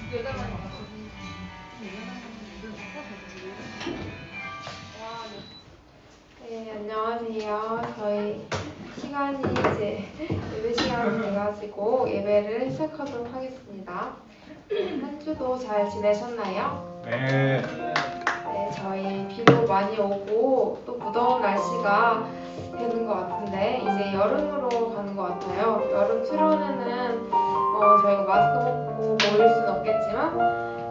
네, 안녕하세요. 저희 시간이 이제 예배 시간이 돼가지고 예배를 시작하도록 하겠습니다. 한 주도 잘 지내셨나요? 네. 네, 저희 비도 많이 오고 또 무더운 날씨가 되는 것 같은데 이제 여름으로 가는 것 같아요. 여름 출연에는 저희가 마스크 벗고 모일 수는 없겠지만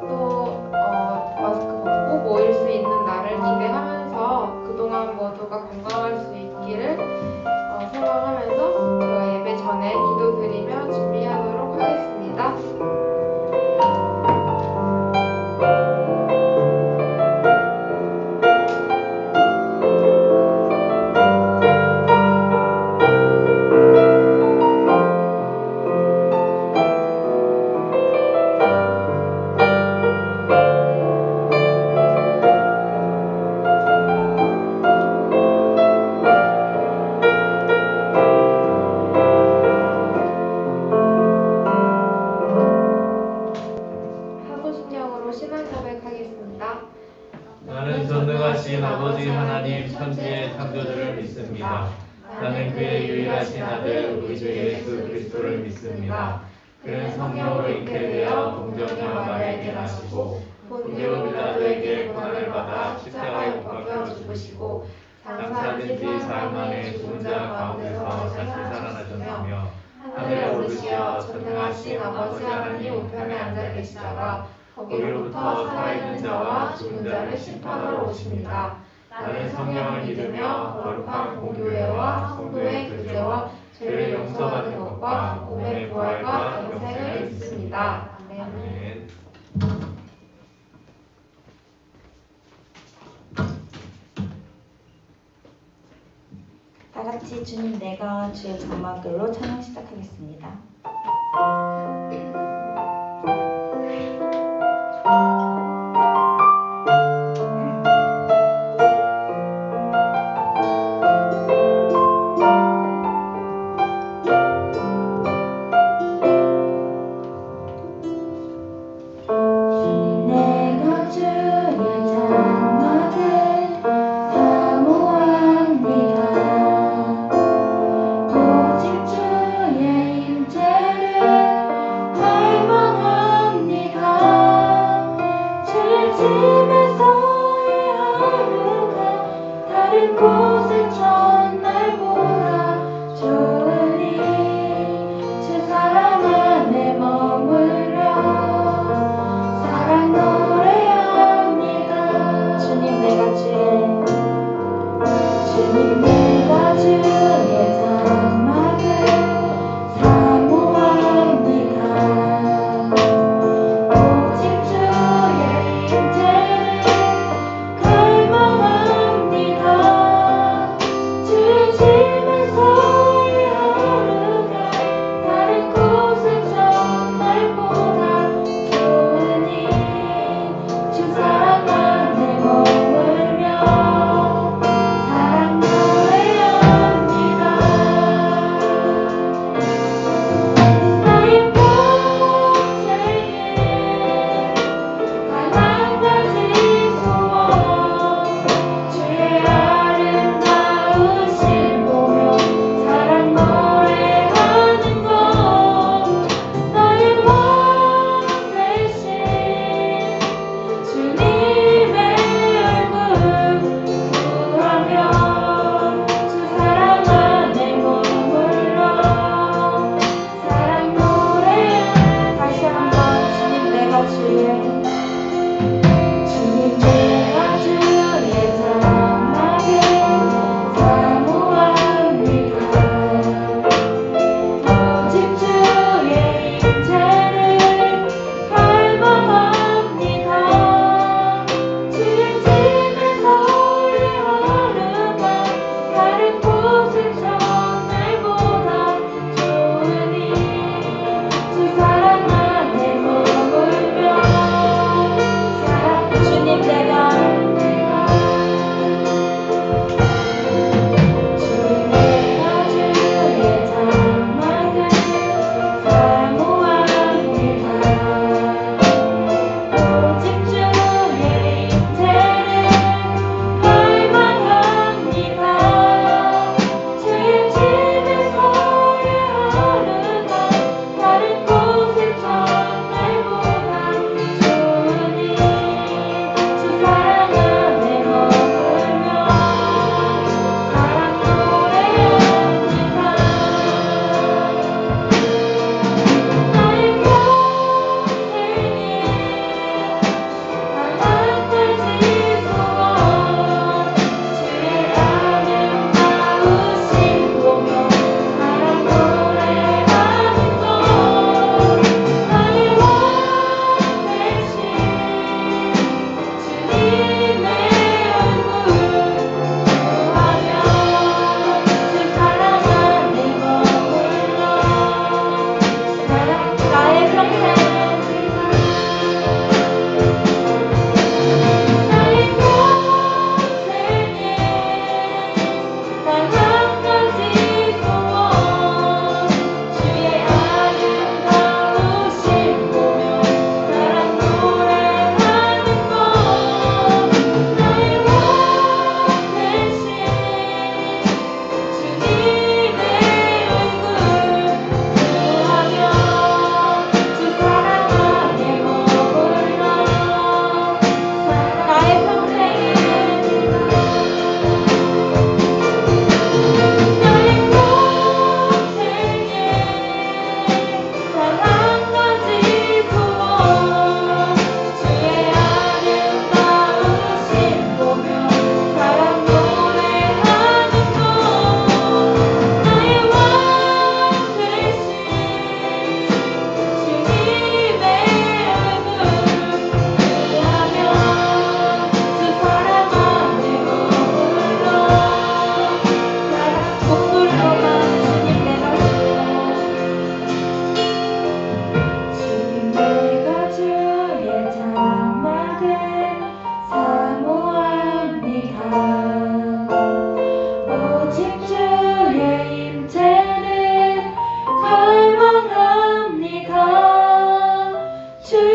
또 마스크 벗고 모일 수 있는 날을 기대하면서 그동안 모두가 건강할 수 있기를 소망하면서 저희가 예배 전에 기도드리며 준비하도록 하겠습니다. 나는 전능하신 아버지 하나님 천지의 창조주를 믿습니다. 나는 그의 유일하신 아들 우리 주 예수 그리스도를 믿습니다. 그는 성령으로 잉태되어 동정녀 마리아에게 나시고 본디오 빌라도에게 고난을 받아 십자가에 못 박혀 죽으시고 장사된 뒤 사흘 만에 죽은 자 가운데서 다시 살아나셨으며 하늘에 오르시어 전능하신 아버지 하나님 우편에 앉아 계시다가 거기로부터 살아있는 자와 죽은 자를 심판하러 오십니다. 나는 성령을 믿으며 거룩한 공교회와 성도의 교제와 죄를 용서받는 것과 몸의 부활과 영생을 믿습니다. 아멘. 다 같이 주님 내가 주의 장막으로 찬양 시작하겠습니다.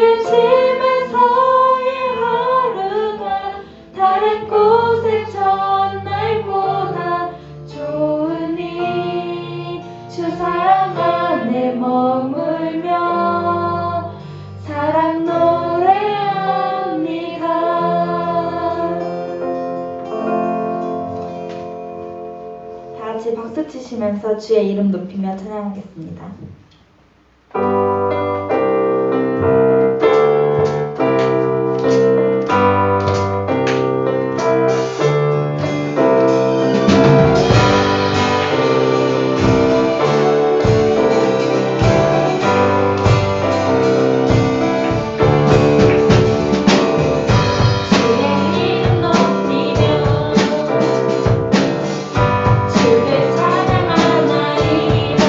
주의 집에서의 하루가 다른 곳의 첫날보다 좋으니 주 사랑 안에 머물며 사랑 노래합니다. 다 같이 박수 치시면서 주의 이름 높이며 찬양하겠습니다. 주의 찬양하나이다.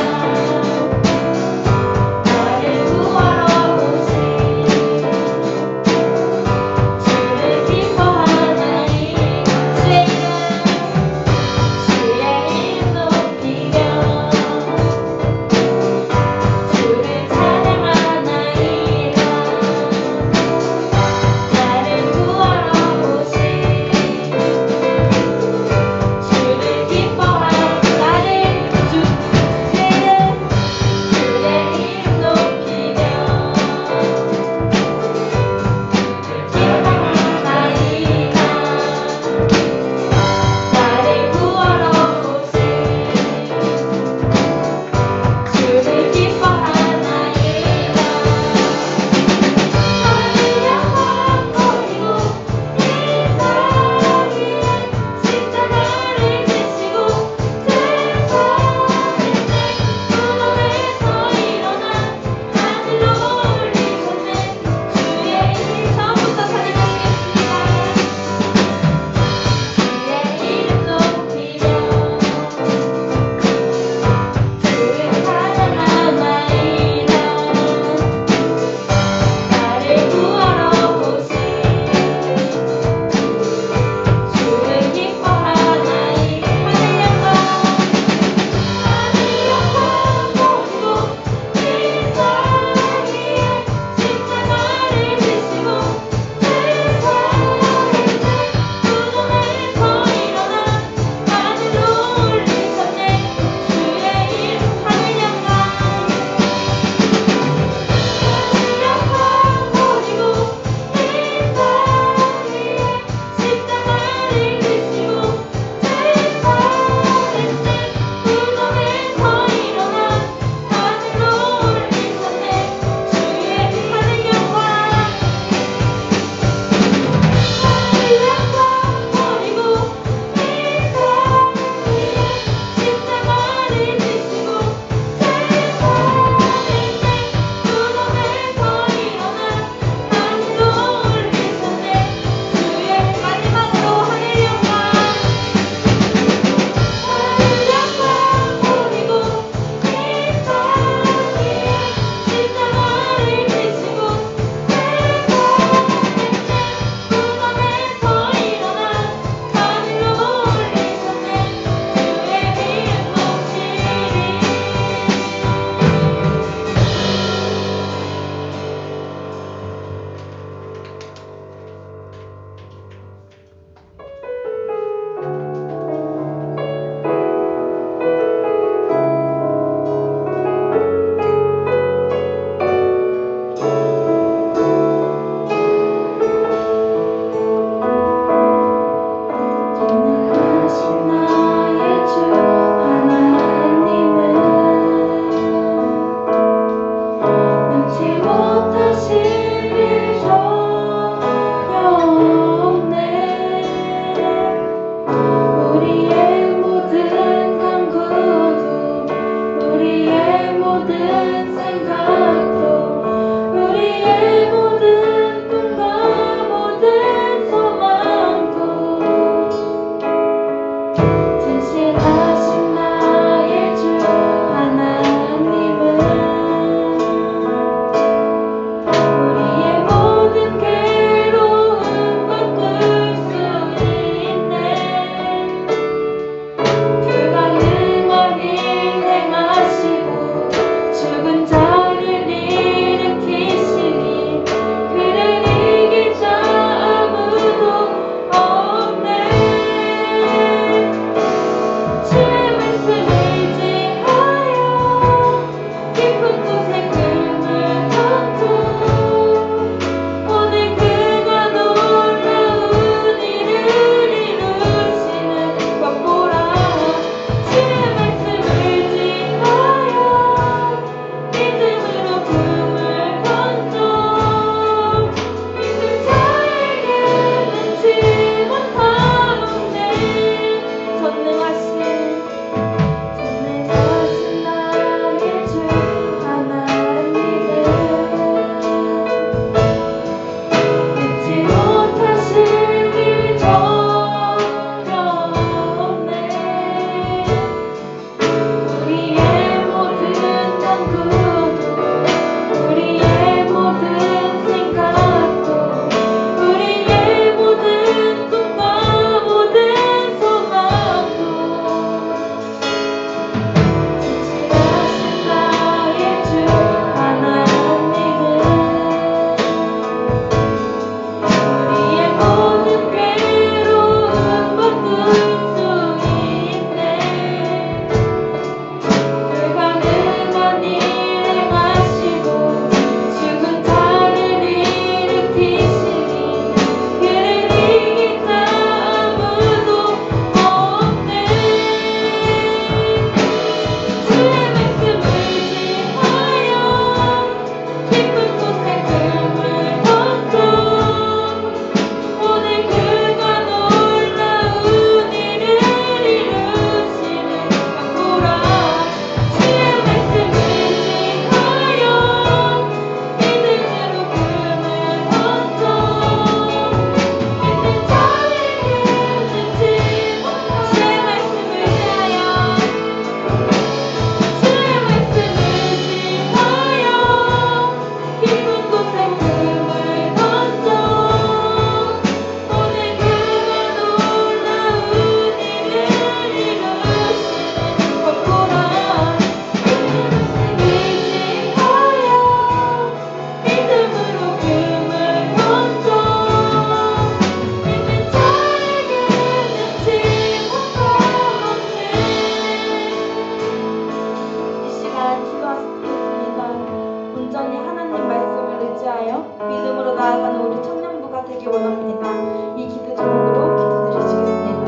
믿음으로 나아가는 우리 청년부가 되기 원합니다. 이 기도 제목으로 기도드리시겠습니다.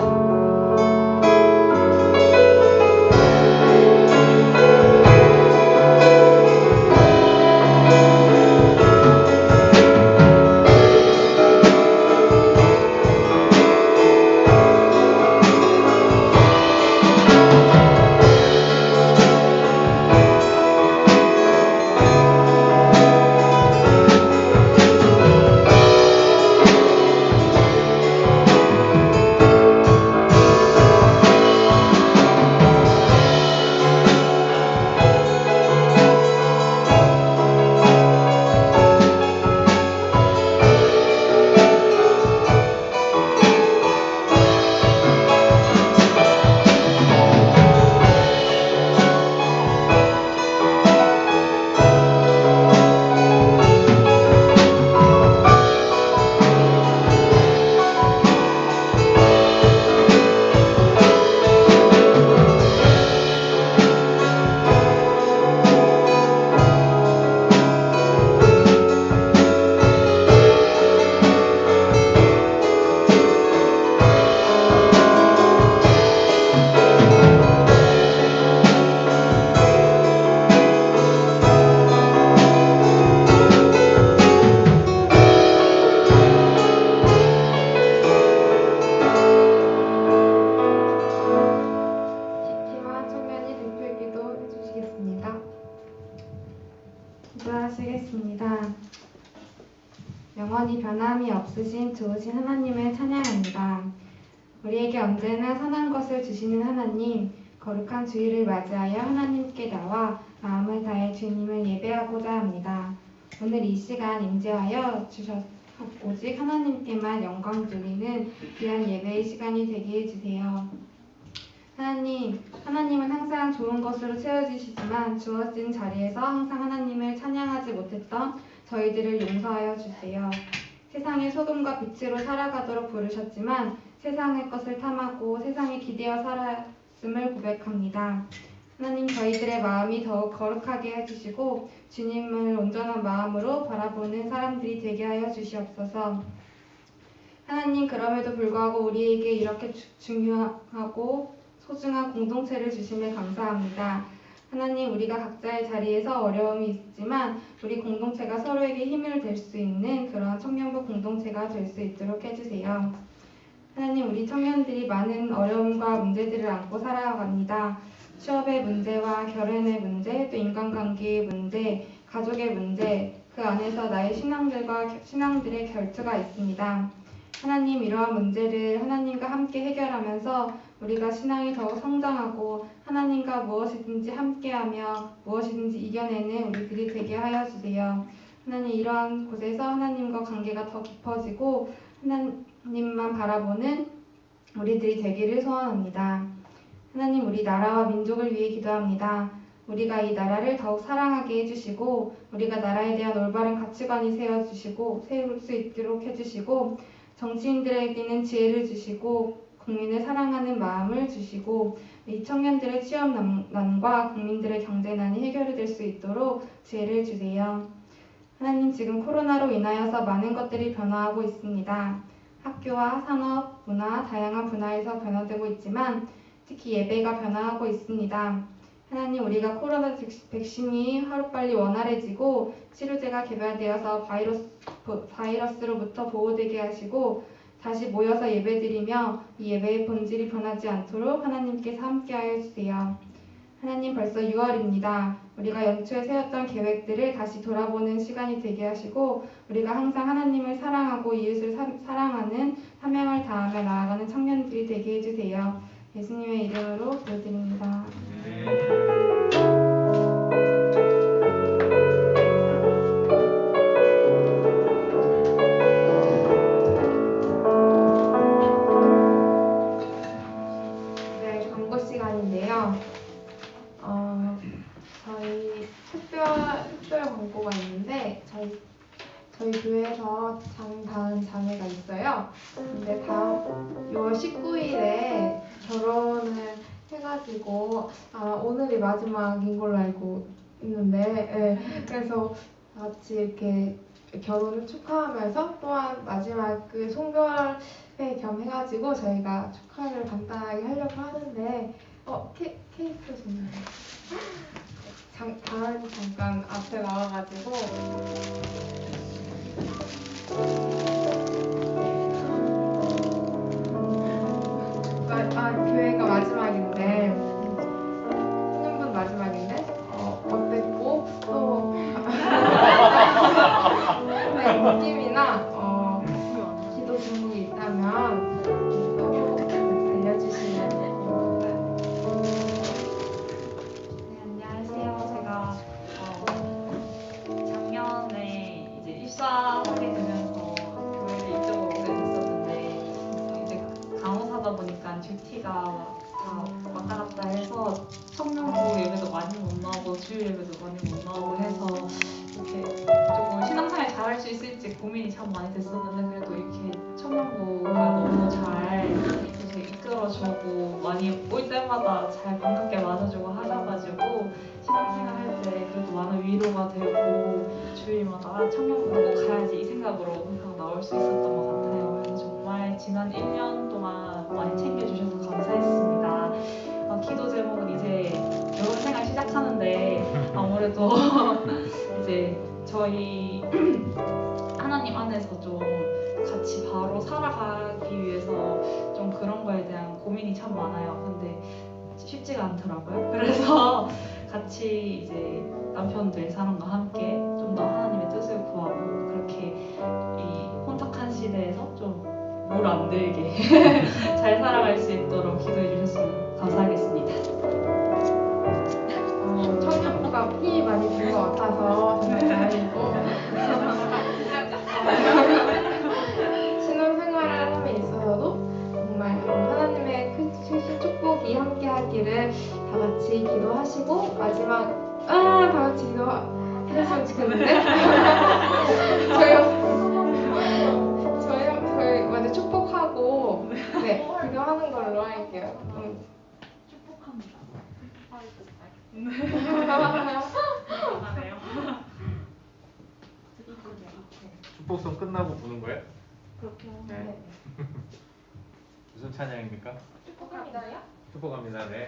시티와 청년이 대표 기도 해주시겠습니다. 기도하시겠습니다. 영원히 변함이 없으신 좋으신 하나님을 찬양합니다. 우리에게 언제나 선한 것을 주시는 하나님, 거룩한 주일을 맞이하여 하나님께 나와 마음을 다해 주님을 예배하고자 합니다. 오늘 이 시간 임재하여 오직 하나님께만 영광 돌리는 귀한 예배의 시간이 되게 해주세요. 하나님은 항상 좋은 것으로 채워주시지만 주어진 자리에서 항상 하나님을 찬양하지 못했던 저희들을 용서하여 주세요. 세상의 소금과 빛으로 살아가도록 부르셨지만 세상의 것을 탐하고 세상에 기대어 살았음을 고백합니다. 하나님, 저희들의 마음이 더욱 거룩하게 해주시고 주님을 온전한 마음으로 바라보는 사람들이 되게 하여 주시옵소서. 하나님, 그럼에도 불구하고 우리에게 이렇게 중요하고 소중한 공동체를 주심에 감사합니다. 하나님, 우리가 각자의 자리에서 어려움이 있지만 우리 공동체가 서로에게 힘을 될 수 있는 그런 청년부 공동체가 될 수 있도록 해주세요. 하나님, 우리 청년들이 많은 어려움과 문제들을 안고 살아갑니다. 취업의 문제와 결혼의 문제, 또 인간관계의 문제, 가족의 문제, 그 안에서 나의 신앙들의 결투가 있습니다. 하나님, 이러한 문제를 하나님과 함께 해결하면서 우리가 신앙이 더욱 성장하고 하나님과 무엇이든지 함께하며 무엇이든지 이겨내는 우리들이 되게 하여 주세요. 하나님, 이러한 곳에서 하나님과 관계가 더 깊어지고 하나님만 바라보는 우리들이 되기를 소원합니다. 하나님, 우리 나라와 민족을 위해 기도합니다. 우리가 이 나라를 더욱 사랑하게 해주시고 우리가 나라에 대한 올바른 가치관이 세울 수 있도록 해주시고 정치인들에게는 지혜를 주시고 국민을 사랑하는 마음을 주시고 이 청년들의 취업난과 국민들의 경제난이 해결될 수 있도록 지혜를 주세요. 하나님, 지금 코로나로 인하여서 많은 것들이 변화하고 있습니다. 학교와 산업, 문화, 다양한 분야에서 변화되고 있지만 특히 예배가 변화하고 있습니다. 하나님, 우리가 코로나 백신이 하루빨리 원활해지고 치료제가 개발되어서 바이러스로부터 보호되게 하시고 다시 모여서 예배드리며 이 예배의 본질이 변하지 않도록 하나님께서 함께하여 주세요. 하나님, 벌써 6월입니다. 우리가 연초에 세웠던 계획들을 다시 돌아보는 시간이 되게 하시고 우리가 항상 하나님을 사랑하고 이웃을 사랑하는 사명을 다하며 나아가는 청년들이 되게 해주세요. 예수님의 이름으로 기도드립니다. 네, 광고 시간인데요. 저희 특별 광고가 있는데 저희 교회에서 장다은 자매가 있어요. 근데 다음 6월 19일에 결혼을 해가지고 오늘이 마지막인 걸로 알고 있는데 그래서 같이 이렇게 결혼을 축하하면서 또한 마지막 그 송별회 겸 해가지고 저희가 축하를 간단하게 하려고 하는데 케이크 좀 다은이 잠깐 앞에 나와가지고 교회가 마지막인데 신혼분 마지막인데 어땠고 또 느낌이나 기도 제목이 있다면 또 알려주시면 네, 안녕하세요. 제가 작년에 이제 입사하게 되면서 교회를 이쪽으로 오게 됐었는데 이제 간호사다 보니까 듀티가 다 왔다 갔다 해서 청년부 예배도 많이 못 나오고 주일 예배도 많이 못 나오고 해서 이렇게 조금 신앙생활 잘할 수 있을지 고민이 참 많이 됐었는데 그래도 이렇게 청년부가 너무 잘 이렇게 이끌어주고 많이 올 때마다 잘 반갑게 맞아주고 하셔가지고 신앙생활 할 때 그래도 많은 위로가 되고 주일마다 청년부 꼭 가야지 이 생각으로 항상 나올 수 있었던 것 같아요. 그래서 정말 지난 1년 동안 많이 챙겨주셔서 감사했습니다. 기도 제목은 이제 결혼 생활 시작하는데 아무래도 이제 저희 하나님 안에서 좀 같이 바로 살아가기 위해서 좀 그런 거에 대한 고민이 참 많아요. 근데 쉽지가 않더라고요. 그래서 같이 이제 남편들 사람과 함께 좀 더 하나님의 뜻을 구하고 그렇게 이 혼탁한 시대에서 좀 물 안 들게 잘 살아갈 수 있도록 기도해 주셨으면 감사하겠습니다. 청년부가 힘이 많이 든 것 같아서 정말 다행이고 신혼생활을 함에 있어서도 정말 하나님의 크신 축복이 함께하기를 다 같이 기도하시고 마지막 다 같이 기도하셨으면 좋겠는데 저희 먼저 축복하고 네 기도하는 걸로 할게요. 축복합니다. 축복송 끝나고 부는 거예요? 그렇게 하면 네. 무슨 찬양입니까? 축복합니다요? 축복합니다. 네.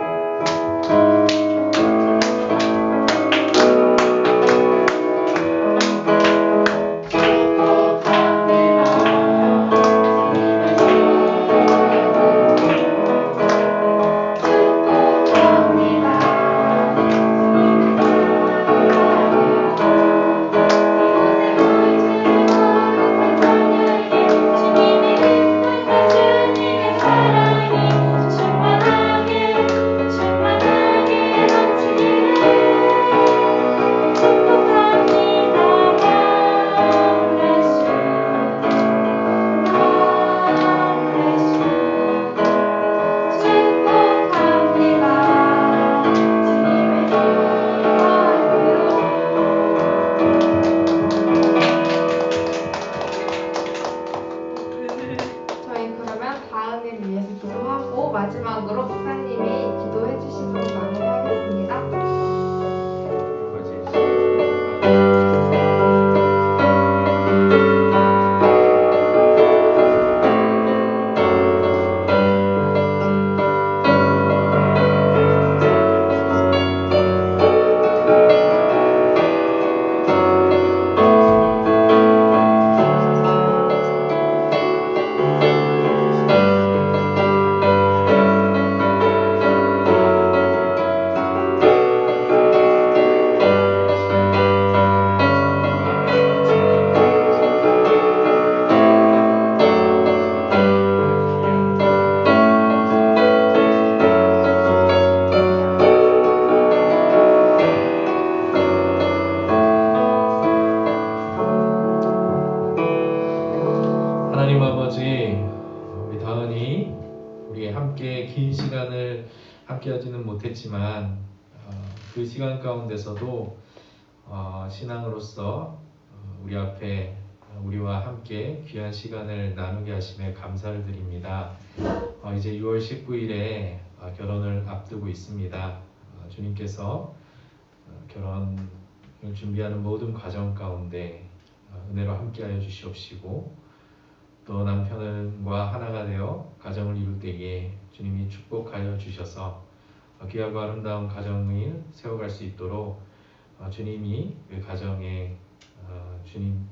저희 그러면 다은을 위해서 기도하고 마지막으로 목사님이 기도해 주시도록 마무리하겠습니다. 하나님 아버지, 우리 다은이 우리 함께 긴 시간을 함께하지는 못했지만 그 시간 가운데서도 신앙으로서 우리 앞에 우리와 함께 귀한 시간을 나누게 하심에 감사를 드립니다. 이제 6월 19일에 결혼을 앞두고 있습니다. 주님께서 결혼을 준비하는 모든 과정 가운데 은혜로 함께하여 주시옵시고 또 남편과 하나가 되어 가정을 이룰 때에 주님이 축복하여 주셔서 귀하고 아름다운 가정을 세워갈 수 있도록 주님이 그 가정에 주님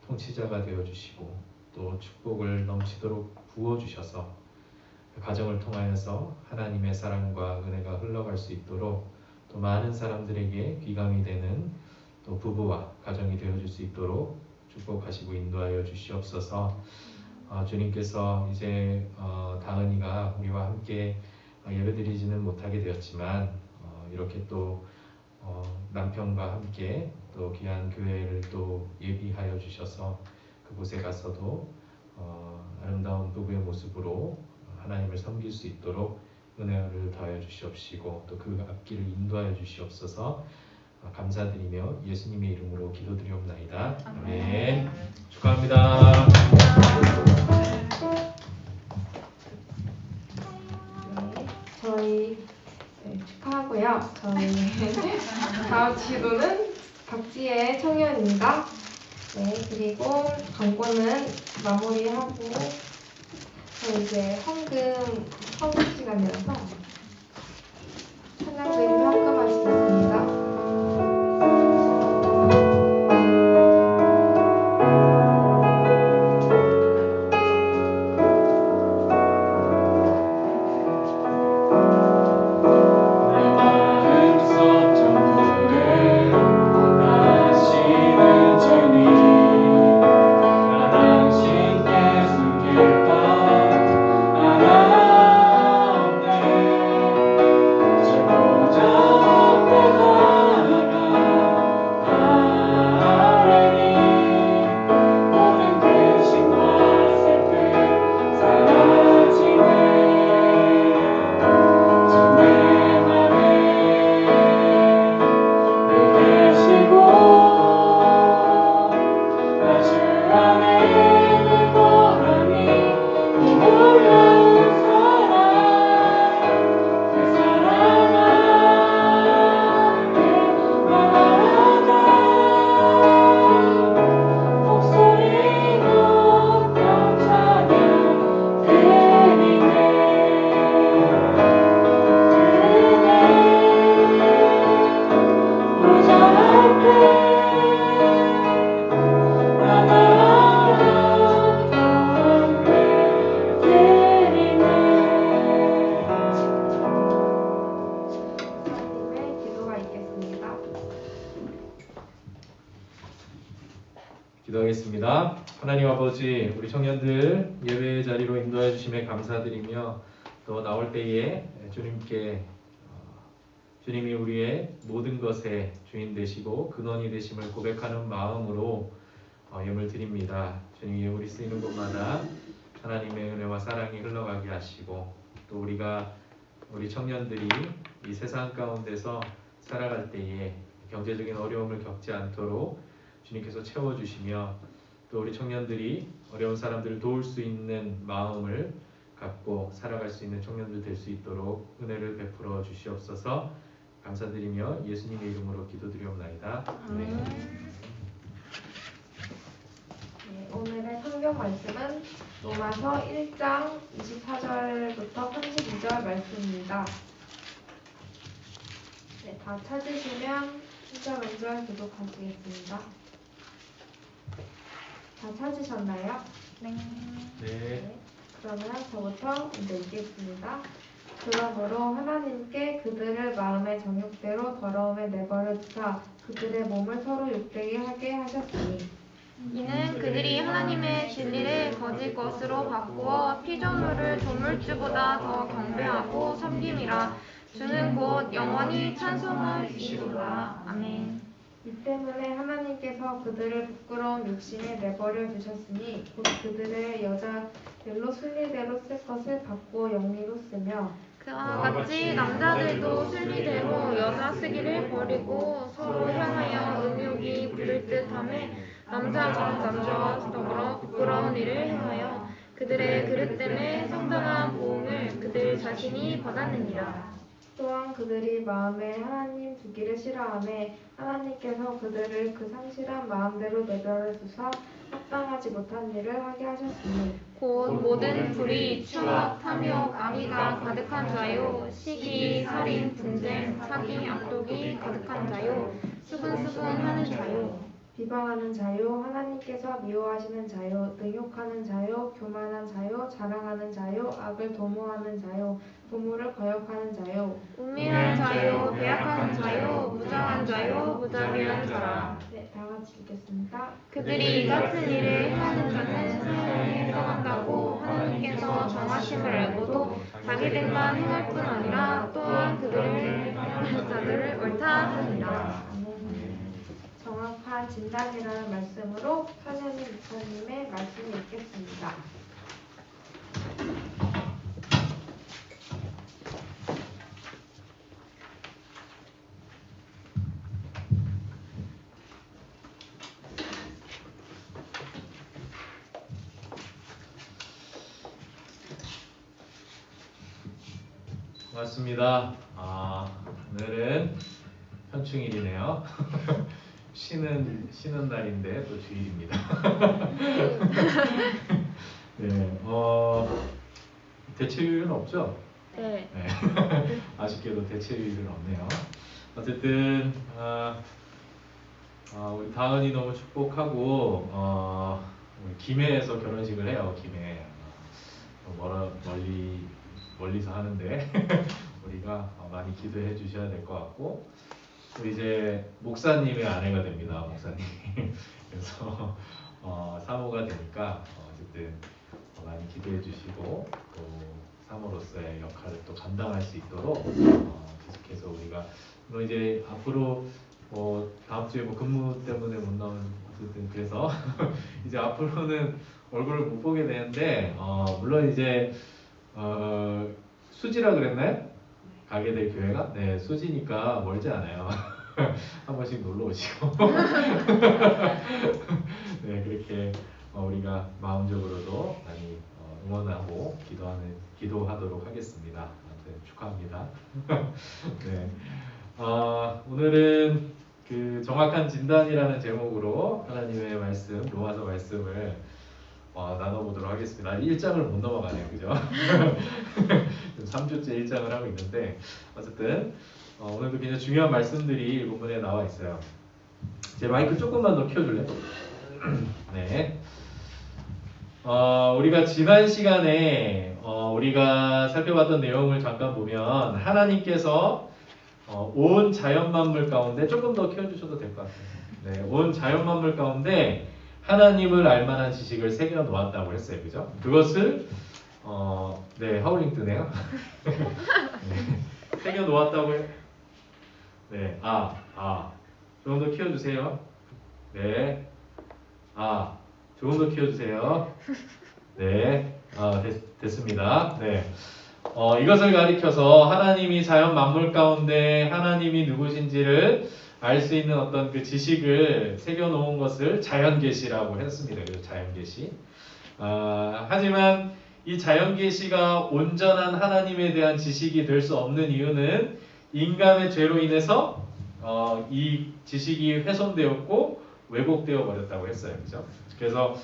통치자가 되어 주시고 또 축복을 넘치도록 부어 주셔서 그 가정을 통하여서 하나님의 사랑과 은혜가 흘러갈 수 있도록 또 많은 사람들에게 귀감이 되는 또 부부와 가정이 되어줄 수 있도록 축복하시고 인도하여 주시옵소서. 주님께서 이제 다은이가 우리와 함께 예배드리지는 못하게 되었지만 이렇게 또 남편과 함께 또 귀한 교회를 또 예비하여 주셔서 그곳에 가서도 아름다운 부부의 모습으로 하나님을 섬길 수 있도록 은혜를 더하여 주시옵시고 또 그 앞길을 인도하여 주시옵소서. 감사드리며 예수님의 이름으로 기도드리옵나이다. 아멘. 축하합니다. 저희 축하하고요. 저희 다음 기도는 박지혜 청년입니다. 네, 그리고 광고는 마무리하고 이제 헌금 시간이라서 찬양드리며 헌금하시겠습니다. 기도하겠습니다. 하나님 아버지, 우리 청년들 예배의 자리로 인도해 주심에 감사드리며 또 나올 때에 주님이 우리의 모든 것의 주인 되시고 근원이 되심을 고백하는 마음으로 예물 드립니다. 주님이 예물이 쓰이는 곳마다 하나님의 은혜와 사랑이 흘러가게 하시고 또 우리 청년들이 이 세상 가운데서 살아갈 때에 경제적인 어려움을 겪지 않도록 주님께서 채워주시며 또 우리 청년들이 어려운 사람들을 도울 수 있는 마음을 갖고 살아갈 수 있는 청년들 될 수 있도록 은혜를 베풀어 주시옵소서. 감사드리며 예수님의 이름으로 기도드리옵나이다. 아멘. 네, 오늘의 성경 말씀은 로마서 1장 24절부터 32절 말씀입니다. 네, 다 찾으시면 1절 교독하시겠습니다. 다 찾으셨나요? 네. 그러면 저부터 먼저 읽겠습니다. 그러므로 하나님께 그들을 마음의 정욕대로 더러움에 내버려 두사 그들의 몸을 서로 욕되게 하게 하셨으니 이는 그들이 하나님의 진리를 거짓 것으로 바꾸어 피조물을 조물주보다 더 경배하고 섬김이라. 주는 곧 영원히 찬송하시리로다. 아멘. 이 때문에 하나님께서 그들을 부끄러운 욕심에 내버려 두셨으니 곧 그들의 여자들로 순리대로 쓸 것을 바꾸어 영리로 쓰며 그와 같이 남자들도 순리대로 여자 쓰기를 버리고 서로 향하여 음욕이 부를 듯하며 남자가 남자와 더불어 부끄러운 일을 행하여 그들의 그릇됨에 상당한 보응을 그들 자신이 받았느니라. 또한 그들이 마음에 하나님 두기를 싫어하매 하나님께서 그들을 그 상실한 마음대로 내버려 두사 합당하지 못한 일을 하게 하셨으니 곧 모든 불의, 추악, 탐욕, 악의가 가득한 자요, 시기, 살인, 분쟁, 사기, 악독이 가득한 자요, 수근수근하는 자요, 비방하는 자요, 하나님께서 미워하시는 자요, 능욕하는 자요, 교만한 자요, 자랑하는 자요, 악을 도모하는 자요, 부모를 거역하는 자요. 우매한 자요, 배약한 자요, 무장한 자요, 무자비한 자라. 네, 다 같이 읽겠습니다. 그들이 이 같은 일을 행하는 자는 사형에 해당한다고 하나님께서 정하심을 알고도 자기들만 행할 뿐 아니라 또한 그들을 행하는 자들을 옳다 하느니라. 정확한 진단이라는 말씀으로 선현희 목사님의 말씀을 읽겠습니다. 고맙습니다. 오늘은 현충일이네요. 쉬는 날인데 또 주일입니다. 네, 대체휴일은 없죠? 네. 네. 아쉽게도 대체휴일은 없네요. 어쨌든 우리 다은이 너무 축복하고 우리 김해에서 결혼식을 해요. 김해 멀리서 하는데 우리가 많이 기도해 주셔야 될 것 같고 또 이제 목사님의 아내가 됩니다. 목사님. 그래서 사모가 되니까 어쨌든 많이 기도해 주시고 또 사모로서의 역할을 또 감당할 수 있도록 계속해서 우리가 물론 이제 앞으로 다음 주에 근무 때문에 못 나오는 어쨌든 그래서 이제 앞으로는 얼굴을 못 보게 되는데 물론 이제 수지라 그랬나요? 가게 될 교회가? 네, 수지니까 멀지 않아요. 한 번씩 놀러 오시고. 네, 그렇게 우리가 마음적으로도 많이 응원하고 기도하도록 하겠습니다. 아무튼 축하합니다. 네, 오늘은 그 정확한 진단이라는 제목으로 하나님의 말씀, 로마서 말씀을 나눠보도록 하겠습니다. 1장을 못 넘어가네요, 그죠? 3주째 1장을 하고 있는데 어쨌든 오늘도 굉장히 중요한 말씀들이 본문에 나와 있어요. 제 마이크 조금만 더 켜줄래요? 네. 우리가 지난 시간에 우리가 살펴봤던 내용을 잠깐 보면 하나님께서 온 자연 만물 가운데 조금 더 켜주셔도 될 것 같아요. 네, 온 자연 만물 가운데 하나님을 알만한 지식을 새겨 놓았다고 했어요, 그죠? 그것을 네, 하울링 뜨네요. 네, 새겨 놓았다고 해. 네, 조금 더 키워주세요. 네, 조금 더 키워주세요. 네, 됐습니다. 네, 이것을 가리켜서 하나님이 자연 만물 가운데 하나님이 누구신지를 알 수 있는 어떤 그 지식을 새겨놓은 것을 자연계시라고 했습니다. 그래서 자연계시. 하지만 이 자연계시가 온전한 하나님에 대한 지식이 될 수 없는 이유는 인간의 죄로 인해서 이 지식이 훼손되었고 왜곡되어 버렸다고 했어요. 그죠? 그래서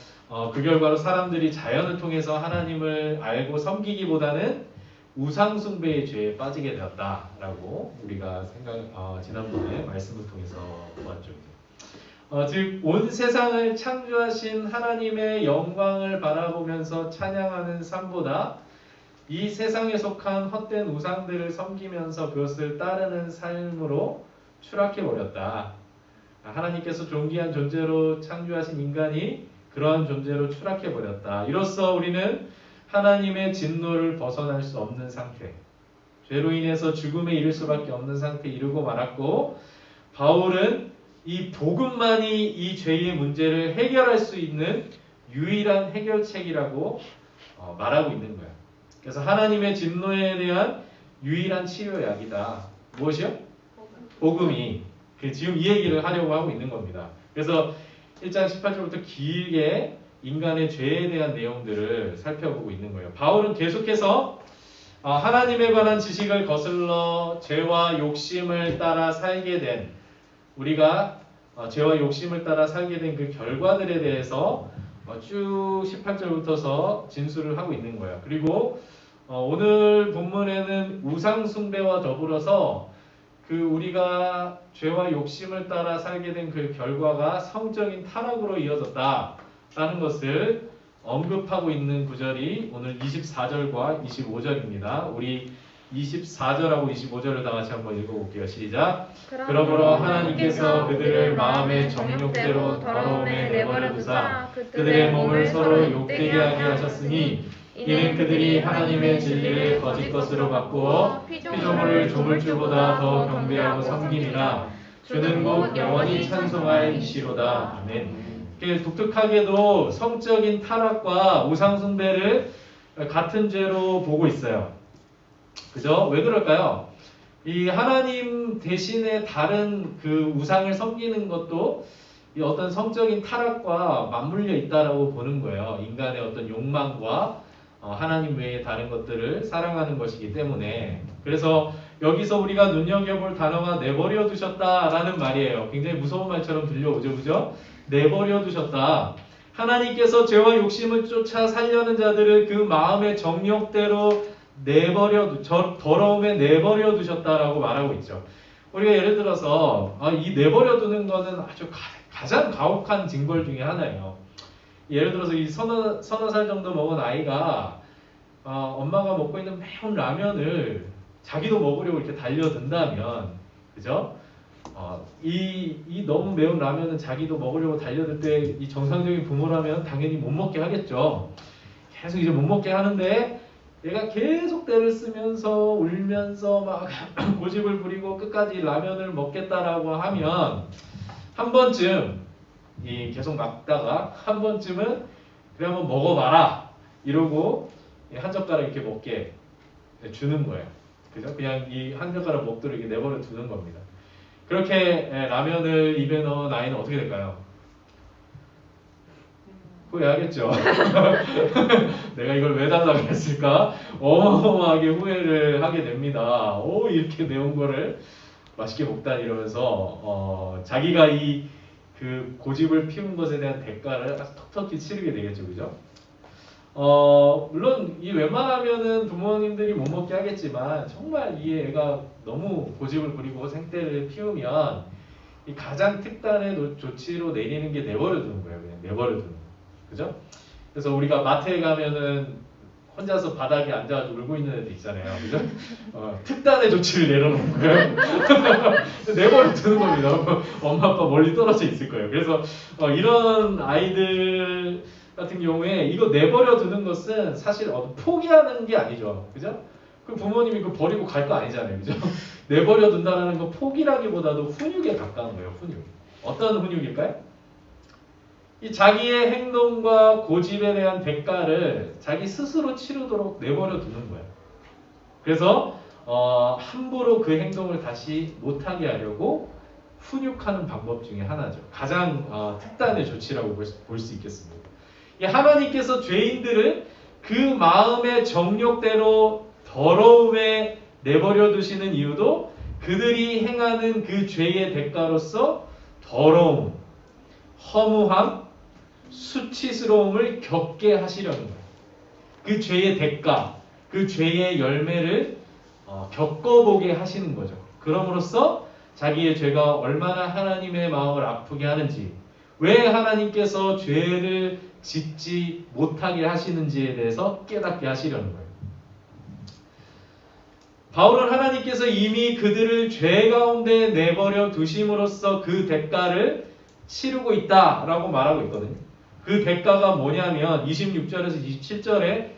그 결과로 사람들이 자연을 통해서 하나님을 알고 섬기기보다는 우상숭배의 죄에 빠지게 되었다라고 우리가 지난번에 말씀을 통해서 보았죠. 즉 온 세상을 창조하신 하나님의 영광을 바라보면서 찬양하는 삶보다 이 세상에 속한 헛된 우상들을 섬기면서 그것을 따르는 삶으로 추락해 버렸다. 하나님께서 존귀한 존재로 창조하신 인간이 그러한 존재로 추락해 버렸다. 이로써 우리는 하나님의 진노를 벗어날 수 없는 상태, 죄로 인해서 죽음에 이를 수밖에 없는 상태에 이르고 말았고, 바울은 이 복음만이 이 죄의 문제를 해결할 수 있는 유일한 해결책이라고 말하고 있는 거야. 그래서 하나님의 진노에 대한 유일한 치료약이다. 무엇이요? 복음이. 지금 이 얘기를 하려고 하고 있는 겁니다. 그래서 1장 18절부터 길게 인간의 죄에 대한 내용들을 살펴보고 있는 거예요. 바울은 계속해서 하나님에 관한 지식을 거슬러 죄와 욕심을 따라 살게 된 우리가 죄와 욕심을 따라 살게 된 그 결과들에 대해서 쭉 18절부터서 진술을 하고 있는 거예요. 그리고 오늘 본문에는 우상 숭배와 더불어서 그 우리가 죄와 욕심을 따라 살게 된 그 결과가 성적인 타락으로 이어졌다라는 것을 언급하고 있는 구절이 오늘 24절과 25절입니다. 우리 24절하고 25절을 다 같이 한번 읽어볼게요. 시작. 그러므로 하나님께서 그들을 마음의 정욕대로 더러움에 내버려 두사 그들의 몸을 서로 욕되게 하게 하셨으니 이는 그들이 하나님의 진리를 거짓 것으로 바꾸어 피조물을 조물주보다 더 경배하고 섬김이라 주는 곧 영원히 찬송할 이시로다. 아멘. 독특하게도 성적인 타락과 우상 숭배를 같은 죄로 보고 있어요. 그죠? 왜 그럴까요? 이 하나님 대신에 다른 그 우상을 섬기는 것도 이 어떤 성적인 타락과 맞물려 있다라고 보는 거예요. 인간의 어떤 욕망과 하나님 외에 다른 것들을 사랑하는 것이기 때문에. 그래서 여기서 우리가 눈여겨볼 단어가 내버려 두셨다라는 말이에요. 굉장히 무서운 말처럼 들려오죠, 그죠? 내버려 두셨다. 하나님께서 죄와 욕심을 쫓아 살려는 자들을 그 마음의 정욕대로 더러움에 내버려 두셨다라고 말하고 있죠. 우리가 예를 들어서 이 내버려 두는 거는 아주 가장 가혹한 징벌 중에 하나예요. 예를 들어서 이 서너 살 정도 먹은 아이가 엄마가 먹고 있는 매운 라면을 자기도 먹으려고 이렇게 달려든다면, 그죠? 이 너무 매운 라면은 자기도 먹으려고 달려들 때 이 정상적인 부모라면 당연히 못 먹게 하겠죠. 계속 이제 못 먹게 하는데 얘가 계속 때를 쓰면서 울면서 막 고집을 부리고 끝까지 라면을 먹겠다라고 하면 한 번쯤 계속 막다가 한 번쯤은 그래 한번 먹어봐라 이러고 한 젓가락 이렇게 먹게 주는 거예요. 그죠? 그냥 이 한 젓가락 먹도록 이렇게 내버려 두는 겁니다. 그렇게 라면을 입에 넣은 아이는 어떻게 될까요? 후회하겠죠. 내가 이걸 왜 달라고 했을까? 어마어마하게 후회를 하게 됩니다. 이렇게 매운 거를 맛있게 먹다 이러면서 자기가 그 고집을 피운 것에 대한 대가를 아주 톡톡히 치르게 되겠죠, 그죠? 물론 이 웬만하면은 부모님들이 못 먹게 하겠지만 정말 이 애가 너무 고집을 부리고 생떼를 피우면 이 가장 특단의 조치로 내리는 게 내버려 두는 거예요. 그냥 내버려 두는 거. 그죠? 그래서 우리가 마트에 가면은 혼자서 바닥에 앉아가지고 울고 있는 애들 있잖아요. 그죠? 특단의 조치를 내려놓은 거예요. 내버려 두는 겁니다. 엄마 아빠 멀리 떨어져 있을 거예요. 그래서 이런 아이들 같은 경우에 이거 내버려 두는 것은 사실 포기하는 게 아니죠. 그죠? 그 부모님이 그 버리고 갈 거 아니잖아요. 그죠? 내버려 둔다는 건 포기라기보다도 훈육에 가까운 거예요. 훈육. 어떤 훈육일까요? 이 자기의 행동과 고집에 대한 대가를 자기 스스로 치르도록 내버려 두는 거예요. 그래서 함부로 그 행동을 다시 못하게 하려고 훈육하는 방법 중에 하나죠. 가장 특단의 조치라고 볼 수 있겠습니다. 하나님께서 죄인들을 그 마음의 정욕대로 더러움에 내버려 두시는 이유도 그들이 행하는 그 죄의 대가로서 더러움, 허무함, 수치스러움을 겪게 하시려는 거예요. 그 죄의 대가, 그 죄의 열매를 겪어보게 하시는 거죠. 그럼으로써 자기의 죄가 얼마나 하나님의 마음을 아프게 하는지, 왜 하나님께서 죄를 짓지 못하게 하시는지에 대해서 깨닫게 하시려는 거예요. 바울은 하나님께서 이미 그들을 죄 가운데 내버려 두심으로써 그 대가를 치르고 있다라고 말하고 있거든요. 그 대가가 뭐냐면 26절에서 27절에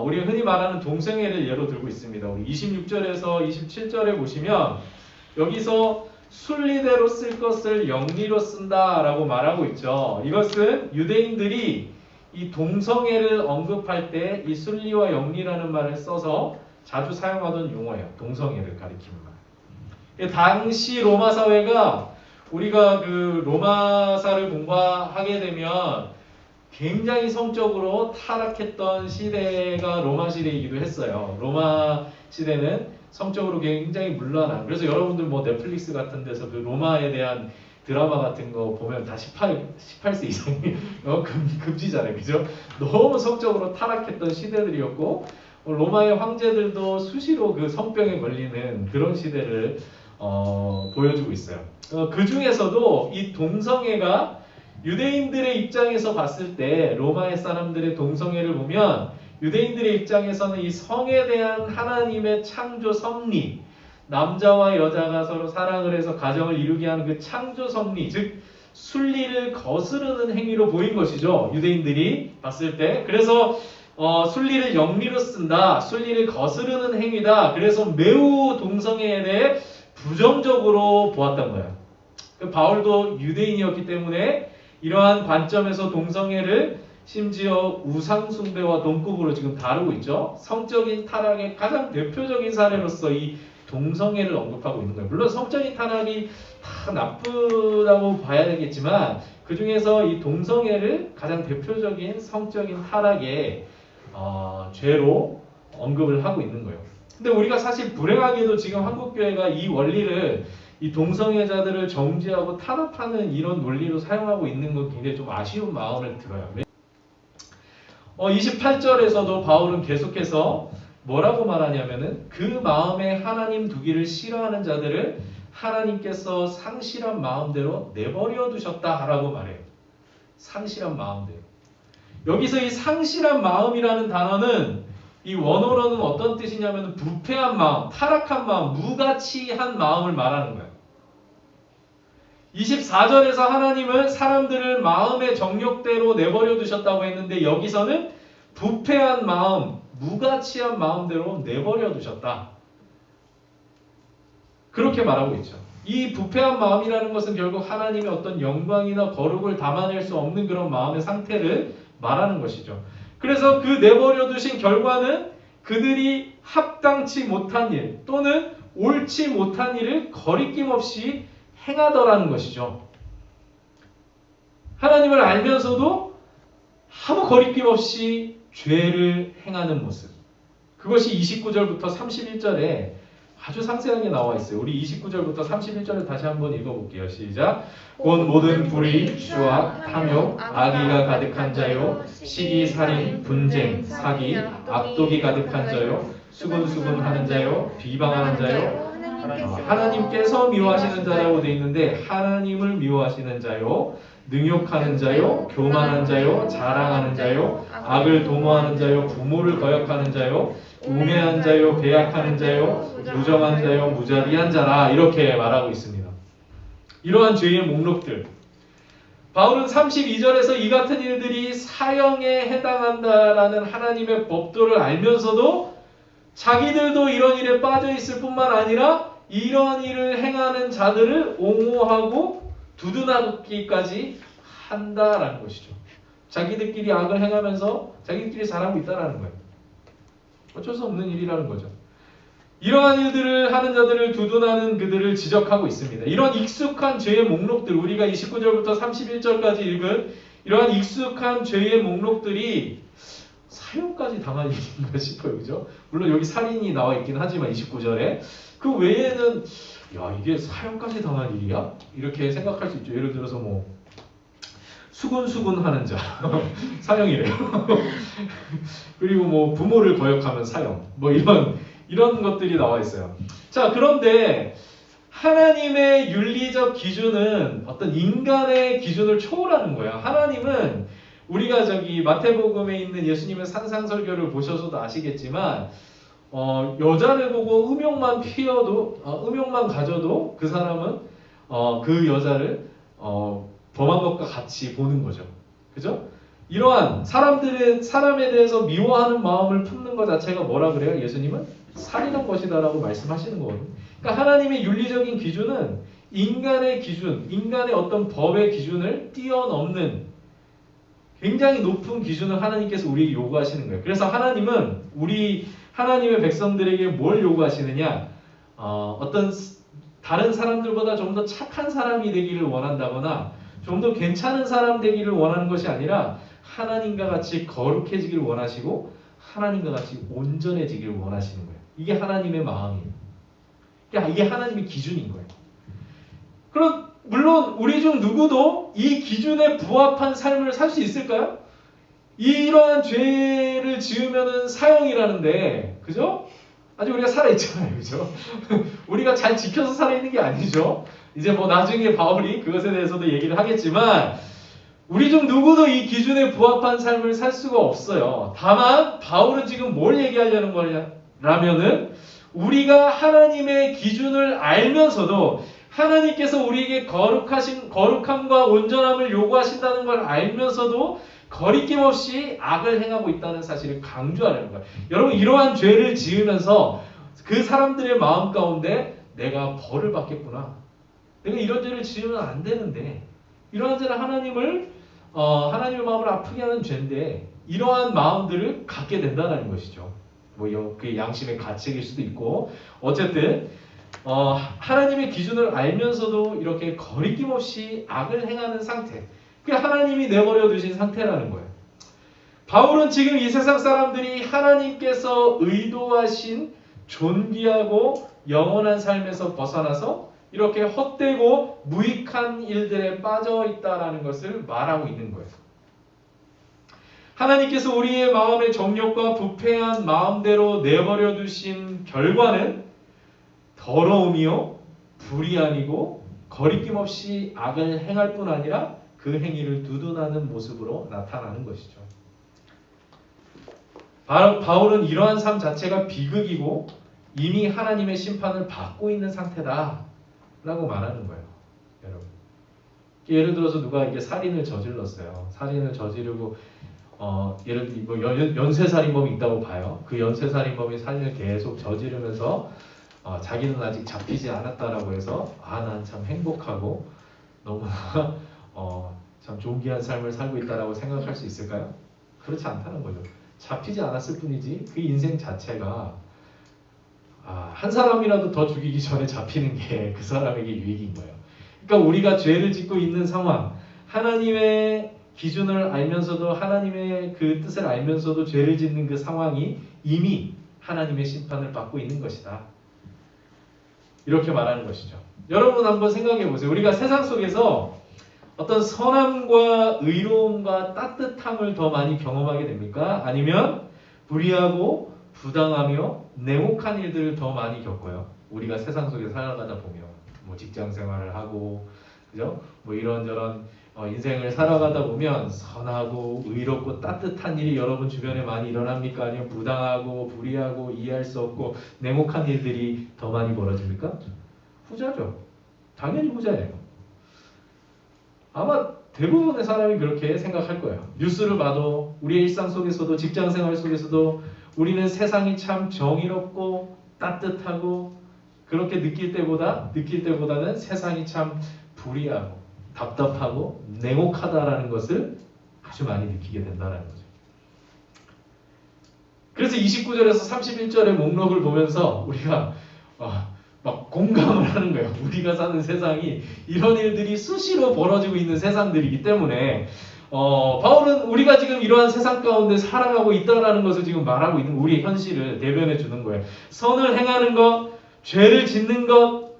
우리가 흔히 말하는 동성애를 예로 들고 있습니다. 우리 26절에서 27절에 보시면 여기서 순리대로 쓸 것을 영리로 쓴다라고 말하고 있죠. 이것은 유대인들이 이 동성애를 언급할 때 이 순리와 영리라는 말을 써서 자주 사용하던 용어예요. 동성애를 가리키는 말. 당시 로마 사회가 우리가 그 로마사를 공부하게 되면 굉장히 성적으로 타락했던 시대가 로마 시대이기도 했어요. 로마 시대는 성적으로 굉장히 문란한. 그래서 여러분들 뭐 넷플릭스 같은 데서 그 로마에 대한 드라마 같은 거 보면 다 18세 이상이 금지잖아요. 그죠? 너무 성적으로 타락했던 시대들이었고, 로마의 황제들도 수시로 그 성병에 걸리는 그런 시대를 보여주고 있어요. 그 중에서도 이 동성애가 유대인들의 입장에서 봤을 때 로마의 사람들의 동성애를 보면 유대인들의 입장에서는 이 성에 대한 하나님의 창조 섭리, 남자와 여자가 서로 사랑을 해서 가정을 이루게 하는 그 창조 섭리, 즉 순리를 거스르는 행위로 보인 것이죠. 유대인들이 봤을 때. 그래서 순리를 영리로 쓴다, 순리를 거스르는 행위다. 그래서 매우 동성애에 대해 부정적으로 보았던 거예요. 바울도 유대인이었기 때문에 이러한 관점에서 동성애를 심지어 우상숭배와 동급으로 지금 다루고 있죠. 성적인 타락의 가장 대표적인 사례로서 이 동성애를 언급하고 있는 거예요. 물론 성적인 타락이 다 나쁘다고 봐야 되겠지만 그 중에서 이 동성애를 가장 대표적인 성적인 타락의 죄로 언급을 하고 있는 거예요. 근데 우리가 사실 불행하게도 지금 한국교회가 이 원리를 이 동성애자들을 정죄하고 탄압하는 이런 논리로 사용하고 있는 건 굉장히 좀 아쉬운 마음을 들어요. 28절에서도 바울은 계속해서 뭐라고 말하냐면은 그 마음에 하나님 두기를 싫어하는 자들을 하나님께서 상실한 마음대로 내버려 두셨다라고 말해요. 상실한 마음대로. 여기서 이 상실한 마음이라는 단어는 이 원어로는 어떤 뜻이냐면 부패한 마음, 타락한 마음, 무가치한 마음을 말하는 거예요. 24절에서 하나님은 사람들을 마음의 정욕대로 내버려 두셨다고 했는데 여기서는 부패한 마음, 무가치한 마음대로 내버려 두셨다. 그렇게 말하고 있죠. 이 부패한 마음이라는 것은 결국 하나님의 어떤 영광이나 거룩을 담아낼 수 없는 그런 마음의 상태를 말하는 것이죠. 그래서 그 내버려 두신 결과는 그들이 합당치 못한 일 또는 옳지 못한 일을 거리낌 없이 행하더라는 것이죠. 하나님을 알면서도 아무 거리낌 없이 죄를 행하는 모습. 그것이 29절부터 31절에 아주 상세하게 나와 있어요. 우리 29절부터 31절을 다시 한번 읽어볼게요. 시작. 곧 모든 불의, 추악, 탐욕, 악의가 가득한 자요, 시기, 살인, 분쟁, 사기, 악독이 가득한 자요, 수군수군하는 자요, 비방하는 자요, 하나님께서 미워하시는 자라고 되어 있는데 하나님을 미워하시는 자요, 능욕하는 자요, 교만한 자요, 자랑하는 자요, 악을 도모하는 자요, 부모를 거역하는 자요, 우매한 자요, 배약하는 자요, 무정한 자요, 무자비한 자라 이렇게 말하고 있습니다. 이러한 죄의 목록들. 바울은 32절에서 이 같은 일들이 사형에 해당한다라는 하나님의 법도를 알면서도 자기들도 이런 일에 빠져 있을 뿐만 아니라 이런 일을 행하는 자들을 옹호하고 두둔하기까지 한다라는 것이죠. 자기들끼리 악을 행하면서 자기들끼리 잘하고 있다라는 거예요. 어쩔 수 없는 일이라는 거죠. 이러한 일들을 하는 자들을 두둔하는 그들을 지적하고 있습니다. 이런 익숙한 죄의 목록들, 우리가 29절부터 31절까지 읽은 이러한 익숙한 죄의 목록들이 사형까지 당한 일인가 싶어요. 그죠? 물론 여기 살인이 나와 있긴 하지만 29절에 그 외에는 야 이게 사형까지 당한 일이야? 이렇게 생각할 수 있죠. 예를 들어서 뭐 수군수군하는 자 사형이래요. 그리고 뭐 부모를 거역하면 사형 뭐 이런 것들이 나와 있어요. 자, 그런데 하나님의 윤리적 기준은 어떤 인간의 기준을 초월하는 거예요. 하나님은 우리가 마태복음에 있는 예수님의 산상설교를 보셔서도 아시겠지만 여자를 보고 음욕만 가져도 그 사람은 그 여자를 범한 것과 같이 보는 거죠. 그죠? 이러한 사람에 대해서 미워하는 마음을 품는 것 자체가 뭐라 그래요? 예수님은 살인한 것이다라고 말씀하시는 거거든요. 그러니까 하나님의 윤리적인 기준은 인간의 기준, 인간의 어떤 법의 기준을 뛰어넘는 굉장히 높은 기준을 하나님께서 우리에게 요구하시는 거예요. 그래서 하나님은 하나님의 백성들에게 뭘 요구하시느냐? 어떤 다른 사람들보다 좀 더 착한 사람이 되기를 원한다거나 좀 더 괜찮은 사람 되기를 원하는 것이 아니라 하나님과 같이 거룩해지길 원하시고 하나님과 같이 온전해지길 원하시는 거예요. 이게 하나님의 마음이에요. 이게 하나님의 기준인 거예요. 그럼 물론 우리 중 누구도 이 기준에 부합한 삶을 살 수 있을까요? 이러한 죄를 지으면은 사형이라는데, 그죠? 아직 우리가 살아있잖아요, 그죠? 우리가 잘 지켜서 살아있는 게 아니죠. 이제 뭐 나중에 바울이 그것에 대해서도 얘기를 하겠지만, 우리 중 누구도 이 기준에 부합한 삶을 살 수가 없어요. 다만 바울은 지금 뭘 얘기하려는 거냐면은, 우리가 하나님의 기준을 알면서도 하나님께서 우리에게 거룩함과 온전함을 요구하신다는 걸 알면서도 거리낌 없이 악을 행하고 있다는 사실을 강조하려는 거예요. 여러분, 이러한 죄를 지으면서 그 사람들의 마음 가운데 내가 벌을 받겠구나. 내가 이런 죄를 지으면 안 되는데, 이러한 죄는 하나님의 마음을 아프게 하는 죄인데, 이러한 마음들을 갖게 된다는 것이죠. 뭐 그게 양심의 가책일 수도 있고, 어쨌든 하나님의 기준을 알면서도 이렇게 거리낌 없이 악을 행하는 상태, 그게 하나님이 내버려 두신 상태라는 거예요. 바울은 지금 이 세상 사람들이 하나님께서 의도하신 존귀하고 영원한 삶에서 벗어나서 이렇게 헛되고 무익한 일들에 빠져 있다라는 것을 말하고 있는 거예요. 하나님께서 우리의 마음의 정욕과 부패한 마음대로 내버려 두신 결과는 더러움이요, 불의함이고 거리낌 없이 악을 행할 뿐 아니라 그 행위를 두둔하는 모습으로 나타나는 것이죠. 바울은 이러한 삶 자체가 비극이고 이미 하나님의 심판을 받고 있는 상태다 라고 말하는 거예요. 여러분, 예를 들어서 누가 이게 살인을 저질렀어요. 살인을 저지르고 예를 들어 뭐 연쇄살인범이 있다고 봐요. 그 연쇄살인범이 살인을 계속 저지르면서 자기는 아직 잡히지 않았다라고 해서 난 참 행복하고 너무나 참 존귀한 삶을 살고 있다라고 생각할 수 있을까요? 그렇지 않다는 거죠. 잡히지 않았을 뿐이지 그 인생 자체가 한 사람이라도 더 죽이기 전에 잡히는 게 그 사람에게 유익인 거예요. 그러니까 우리가 죄를 짓고 있는 상황, 하나님의 기준을 알면서도 하나님의 그 뜻을 알면서도 죄를 짓는 그 상황이 이미 하나님의 심판을 받고 있는 것이다. 이렇게 말하는 것이죠. 여러분 한번 생각해 보세요. 우리가 세상 속에서 어떤 선함과 의로움과 따뜻함을 더 많이 경험하게 됩니까? 아니면 불의하고 부당하며 냉혹한 일들을 더 많이 겪어요? 우리가 세상 속에 살아가다 보면 뭐 직장 생활을 하고, 그죠? 뭐 이런저런 인생을 살아가다 보면 선하고 의롭고 따뜻한 일이 여러분 주변에 많이 일어납니까? 아니면 부당하고 불의하고 이해할 수 없고 냉혹한 일들이 더 많이 벌어집니까? 후자죠. 당연히 후자예요. 아마 대부분의 사람이 그렇게 생각할 거예요. 뉴스를 봐도 우리의 일상 속에서도 직장 생활 속에서도 우리는 세상이 참 정의롭고 따뜻하고 그렇게 느낄 때보다는 세상이 참 불의하고 답답하고 냉혹하다라는 것을 아주 많이 느끼게 된다는 거죠. 그래서 29절에서 31절의 목록을 보면서 우리가 막 공감을 하는 거예요. 우리가 사는 세상이 이런 일들이 수시로 벌어지고 있는 세상들이기 때문에 바울은 우리가 지금 이러한 세상 가운데 살아가고 있다는 것을 지금 말하고 있는 우리의 현실을 대변해 주는 거예요. 선을 행하는 것, 죄를 짓는 것,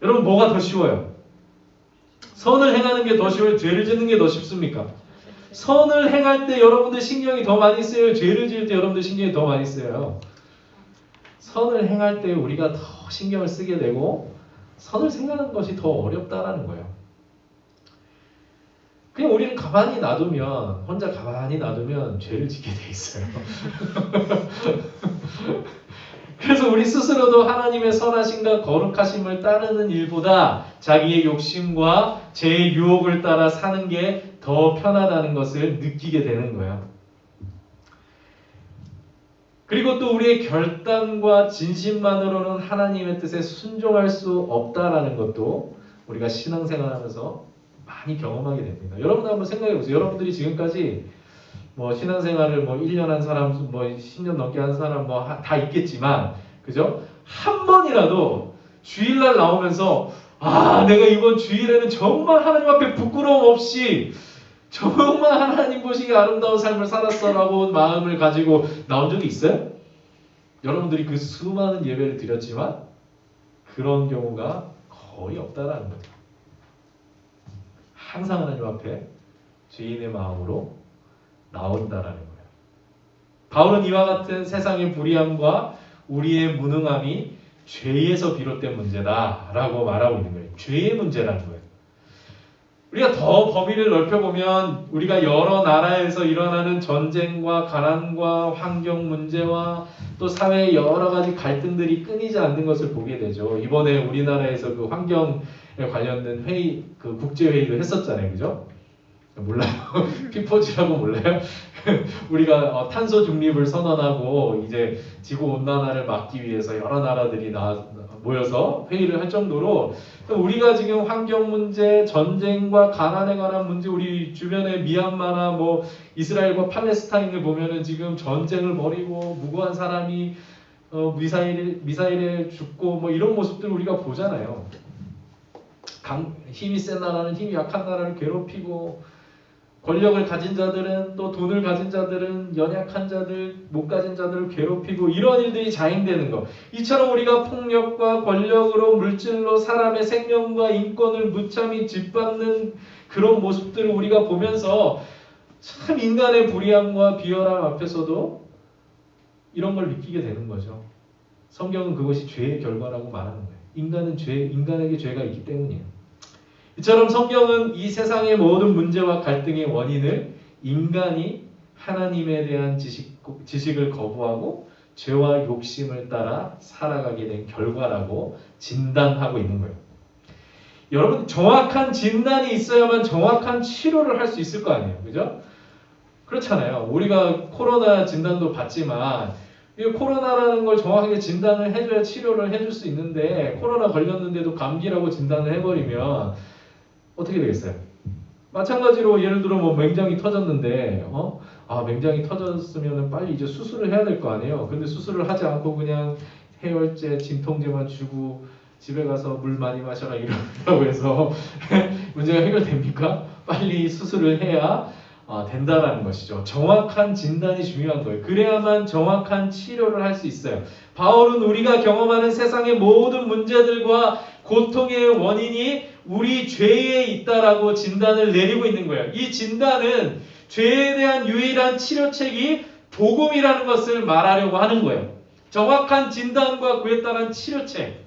여러분 뭐가 더 쉬워요? 선을 행하는 게 더 쉬워요? 죄를 짓는 게 더 쉽습니까? 선을 행할 때 여러분들 신경이 더 많이 쓰여요? 죄를 지을 때 여러분들 신경이 더 많이 쓰여요? 선을 행할 때 우리가 더 신경을 쓰게 되고 선을 생각하는 것이 더 어렵다라는 거예요. 그냥 우리는 가만히 놔두면, 혼자 가만히 놔두면 죄를 짓게 돼 있어요. 그래서 우리 스스로도 하나님의 선하심과 거룩하심을 따르는 일보다 자기의 욕심과 죄의 유혹을 따라 사는 게 더 편하다는 것을 느끼게 되는 거예요. 그리고 또 우리의 결단과 진심만으로는 하나님의 뜻에 순종할 수 없다라는 것도 우리가 신앙생활하면서 많이 경험하게 됩니다. 여러분 한번 생각해 보세요. 여러분들이 지금까지 뭐 신앙생활을 뭐 1년 한 사람, 뭐 10년 넘게 한 사람 뭐 다 있겠지만, 그죠? 한 번이라도 주일날 나오면서 내가 이번 주일에는 정말 하나님 앞에 부끄러움 없이 정말 하나님 보시기에 아름다운 삶을 살았어라고 마음을 가지고 나온 적이 있어요? 여러분들이 그 수많은 예배를 드렸지만 그런 경우가 거의 없다라는 거죠. 항상 하나님 앞에 죄인의 마음으로 나온다라는 거예요. 바울은 이와 같은 세상의 불의함과 우리의 무능함이 죄에서 비롯된 문제다라고 말하고 있는 거예요. 죄의 문제라는 거예요. 우리가 더 범위를 넓혀보면 우리가 여러 나라에서 일어나는 전쟁과 가난과 환경 문제와 또 사회의 여러 가지 갈등들이 끊이지 않는 것을 보게 되죠. 이번에 우리나라에서 그 환경에 관련된 회의, 그 국제회의도 했었잖아요. 그죠? 몰라요. 피포지라고 몰라요? 우리가 탄소 중립을 선언하고 이제 지구 온난화를 막기 위해서 여러 나라들이 모여서 회의를 할 정도로 우리가 지금 환경 문제, 전쟁과 가난에 관한 문제, 우리 주변에 미얀마나 뭐 이스라엘과 팔레스타인을 보면은 지금 전쟁을 벌이고 무고한 사람이 미사일에 죽고 뭐 이런 모습들 우리가 보잖아요. 힘이 센 나라는 힘이 약한 나라를 괴롭히고 권력을 가진 자들은 또 돈을 가진 자들은 연약한 자들, 못 가진 자들을 괴롭히고 이런 일들이 자행되는 것. 이처럼 우리가 폭력과 권력으로 물질로 사람의 생명과 인권을 무참히 짓밟는 그런 모습들을 우리가 보면서 참 인간의 불의함과 비열함 앞에서도 이런 걸 느끼게 되는 거죠. 성경은 그것이 죄의 결과라고 말하는 거예요. 인간에게 죄가 있기 때문이에요. 이처럼 성경은 이 세상의 모든 문제와 갈등의 원인을 인간이 하나님에 대한 지식을 거부하고 죄와 욕심을 따라 살아가게 된 결과라고 진단하고 있는 거예요. 여러분, 정확한 진단이 있어야만 정확한 치료를 할 수 있을 거 아니에요. 그죠? 그렇잖아요. 우리가 코로나 진단도 받지만 이 코로나라는 걸 정확하게 진단을 해줘야 치료를 해줄 수 있는데 코로나 걸렸는데도 감기라고 진단을 해버리면 어떻게 되겠어요? 마찬가지로 예를 들어 뭐 맹장이 터졌는데 맹장이 터졌으면 빨리 이제 수술을 해야 될 거 아니에요. 근데 수술을 하지 않고 그냥 해열제, 진통제만 주고 집에 가서 물 많이 마셔라 이러라고 해서 문제가 해결됩니까? 빨리 수술을 해야 된다라는 것이죠. 정확한 진단이 중요한 거예요. 그래야만 정확한 치료를 할 수 있어요. 바울은 우리가 경험하는 세상의 모든 문제들과 고통의 원인이 우리 죄에 있다라고 진단을 내리고 있는 거예요. 이 진단은 죄에 대한 유일한 치료책이 복음이라는 것을 말하려고 하는 거예요. 정확한 진단과 그에 따른 치료책.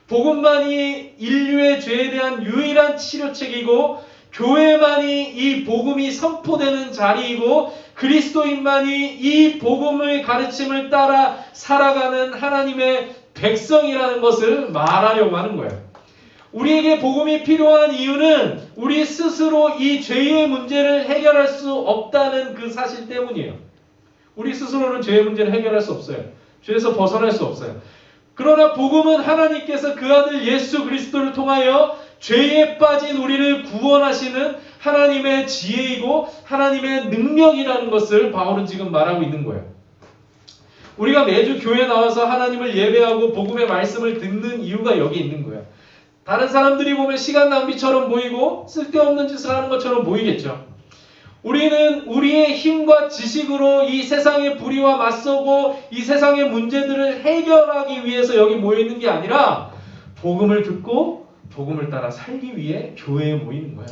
복음만이 인류의 죄에 대한 유일한 치료책이고 교회만이 이 복음이 선포되는 자리이고 그리스도인만이 이 복음의 가르침을 따라 살아가는 하나님의 백성이라는 것을 말하려고 하는 거예요. 우리에게 복음이 필요한 이유는 우리 스스로 이 죄의 문제를 해결할 수 없다는 그 사실 때문이에요. 우리 스스로는 죄의 문제를 해결할 수 없어요. 죄에서 벗어날 수 없어요. 그러나 복음은 하나님께서 그 아들 예수 그리스도를 통하여 죄에 빠진 우리를 구원하시는 하나님의 지혜이고 하나님의 능력이라는 것을 바울은 지금 말하고 있는 거예요. 우리가 매주 교회에 나와서 하나님을 예배하고 복음의 말씀을 듣는 이유가 여기 있는 거예요. 다른 사람들이 보면 시간 낭비처럼 보이고 쓸데없는 짓을 하는 것처럼 보이겠죠. 우리는 우리의 힘과 지식으로 이 세상의 불의와 맞서고 이 세상의 문제들을 해결하기 위해서 여기 모여 있는 게 아니라 복음을 듣고 복음을 따라 살기 위해 교회에 모이는 거예요.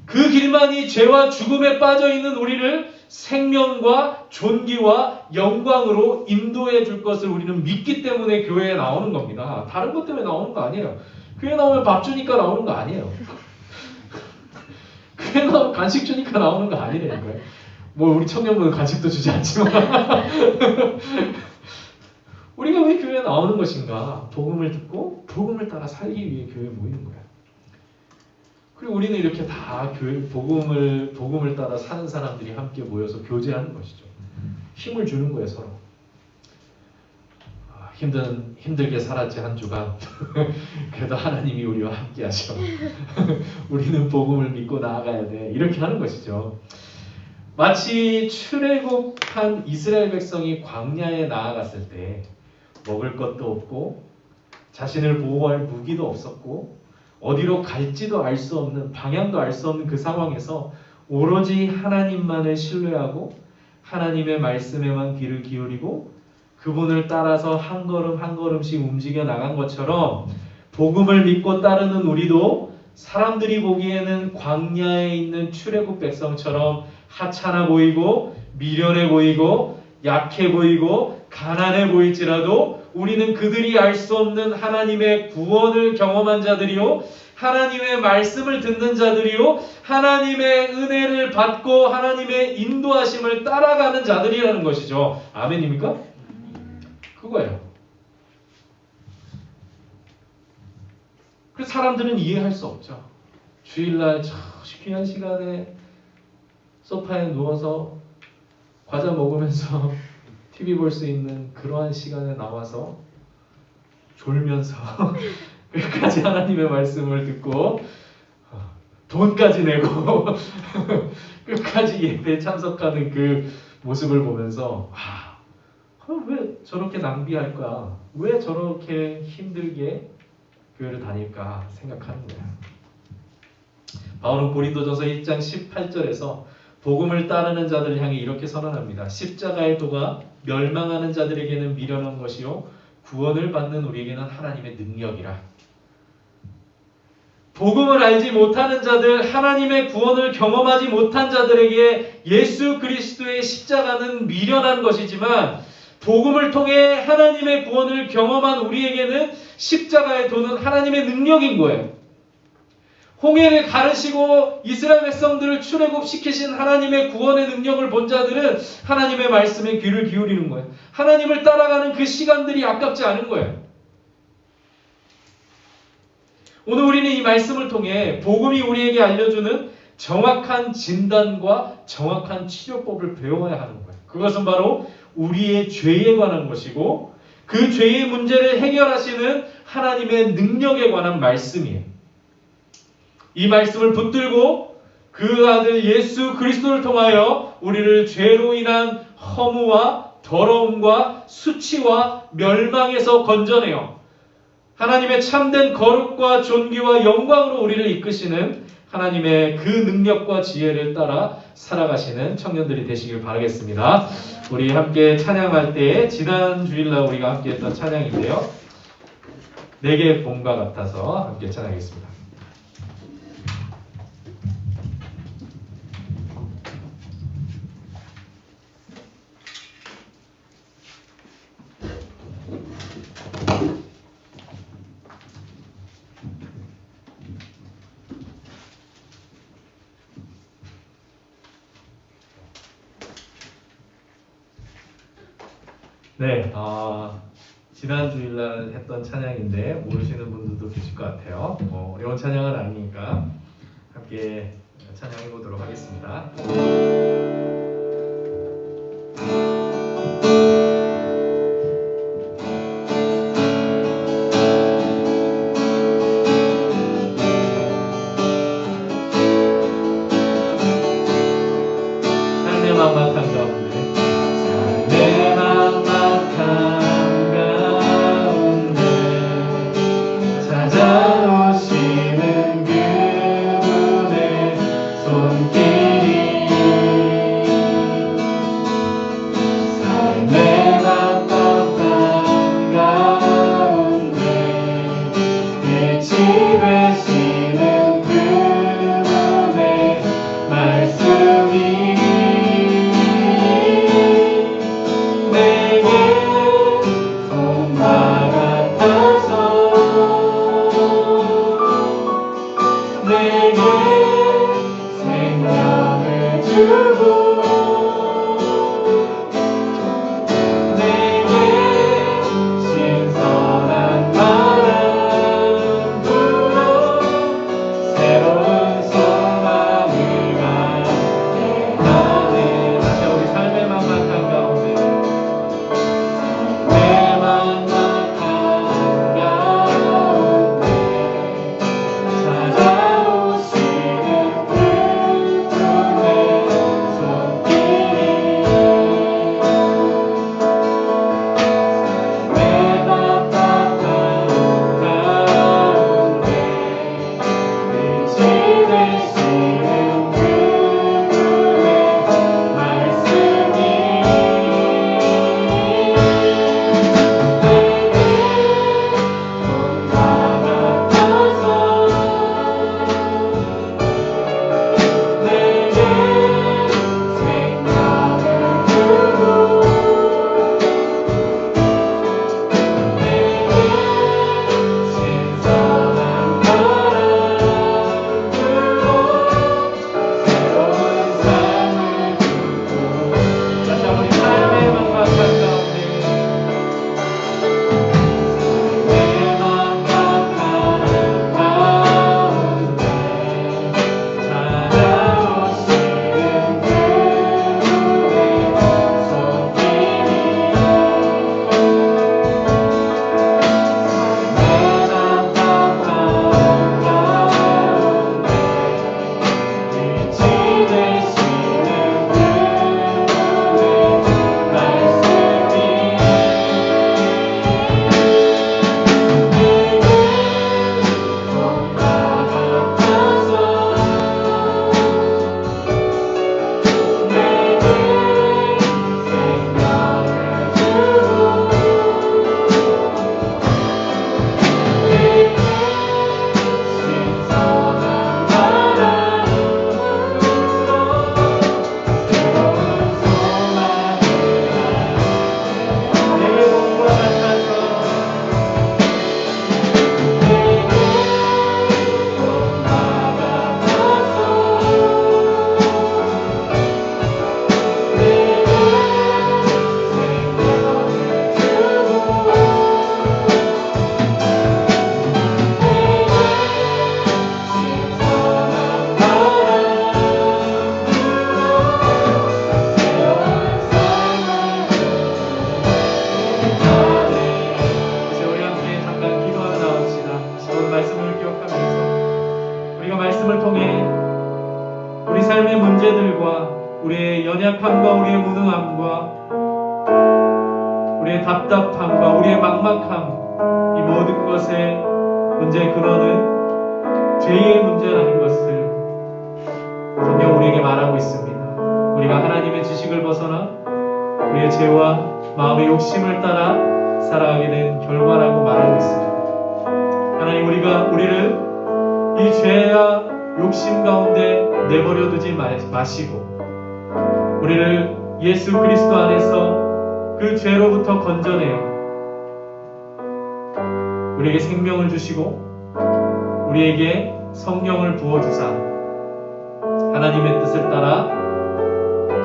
그 길만이 죄와 죽음에 빠져 있는 우리를 생명과 존귀와 영광으로 인도해 줄 것을 우리는 믿기 때문에 교회에 나오는 겁니다. 다른 것 때문에 나오는 거 아니에요. 교회 나오면 밥 주니까 나오는 거 아니에요. 교회 나오면 간식 주니까 나오는 거 아니라니까요. 뭐 우리 청년부는 간식도 주지 않지만 우리가 왜 교회에 나오는 것인가? 복음을 듣고 복음을 따라 살기 위해 교회에 모이는 거예요. 그리고 우리는 이렇게 다 복음을 따라 사는 사람들이 함께 모여서 교제하는 것이죠. 힘을 주는 거예요, 서로. 힘들게 살았지 한 주간. 그래도 하나님이 우리와 함께 하셔. 우리는 복음을 믿고 나아가야 돼. 이렇게 하는 것이죠. 마치 출애굽한 이스라엘 백성이 광야에 나아갔을 때 먹을 것도 없고 자신을 보호할 무기도 없었고 어디로 갈지도 알 수 없는, 방향도 알 수 없는 그 상황에서 오로지 하나님만을 신뢰하고 하나님의 말씀에만 귀를 기울이고 그분을 따라서 한 걸음 한 걸음씩 움직여 나간 것처럼 복음을 믿고 따르는 우리도 사람들이 보기에는 광야에 있는 출애굽 백성처럼 하찮아 보이고 미련해 보이고 약해 보이고 가난해 보일지라도 우리는 그들이 알 수 없는 하나님의 구원을 경험한 자들이요, 하나님의 말씀을 듣는 자들이요, 하나님의 은혜를 받고 하나님의 인도하심을 따라가는 자들이라는 것이죠. 아멘입니까? 그거예요. 그 사람들은 이해할 수 없죠. 주일날 참 귀한 시간에 소파에 누워서 과자 먹으면서 TV 볼 수 있는 그러한 시간에 나와서 졸면서 끝까지 하나님의 말씀을 듣고 돈까지 내고 끝까지 예배에 참석하는 그 모습을 보면서 왜 저렇게 낭비할까? 왜 저렇게 힘들게 교회를 다닐까 생각하는 거예요. 바울은 고린도전서 1장 18절에서 복음을 따르는 자들을 향해 이렇게 선언합니다. 십자가의 도가 멸망하는 자들에게는 미련한 것이요 구원을 받는 우리에게는 하나님의 능력이라. 복음을 알지 못하는 자들, 하나님의 구원을 경험하지 못한 자들에게 예수 그리스도의 십자가는 미련한 것이지만 복음을 통해 하나님의 구원을 경험한 우리에게는 십자가의 도는 하나님의 능력인 거예요. 홍해를 가르시고 이스라엘 백성들을 출애굽시키신 하나님의 구원의 능력을 본 자들은 하나님의 말씀에 귀를 기울이는 거예요. 하나님을 따라가는 그 시간들이 아깝지 않은 거예요. 오늘 우리는 이 말씀을 통해 복음이 우리에게 알려주는 정확한 진단과 정확한 치료법을 배워야 하는 거예요. 그것은 바로 우리의 죄에 관한 것이고 그 죄의 문제를 해결하시는 하나님의 능력에 관한 말씀이에요. 이 말씀을 붙들고 그 아들 예수 그리스도를 통하여 우리를 죄로 인한 허무와 더러움과 수치와 멸망에서 건져내어 하나님의 참된 거룩과 존귀와 영광으로 우리를 이끄시는 하나님의 그 능력과 지혜를 따라 살아가시는 청년들이 되시길 바라겠습니다. 우리 함께 찬양할 때 지난 주일날 우리가 함께 했던 찬양인데요. 내게 봄과 같아서 함께 찬양하겠습니다. 네, 지난 주일날 했던 찬양인데 모르시는 분들도 계실 것 같아요. 어려운 찬양은 아니니까 함께 찬양해 보도록 하겠습니다. 삶의 막막한 가운데 찾아오시는 그분의 손길이 우리의 무능함과 우리의 답답함과 우리의 막막함, 이 모든 것의 문제의 근원은 죄의 문제라는 것을 성경 우리에게 말하고 있습니다. 우리가 하나님의 지식을 벗어나 우리의 죄와 마음의 욕심을 따라 살아가게 된 결과라고 말하고 있습니다. 하나님, 우리를 이 죄와 욕심 가운데 내버려 두지 마시고 우리를 예수 그리스도 안에서 그 죄로부터 건져내어 우리에게 생명을 주시고 우리에게 성령을 부어주사 하나님의 뜻을 따라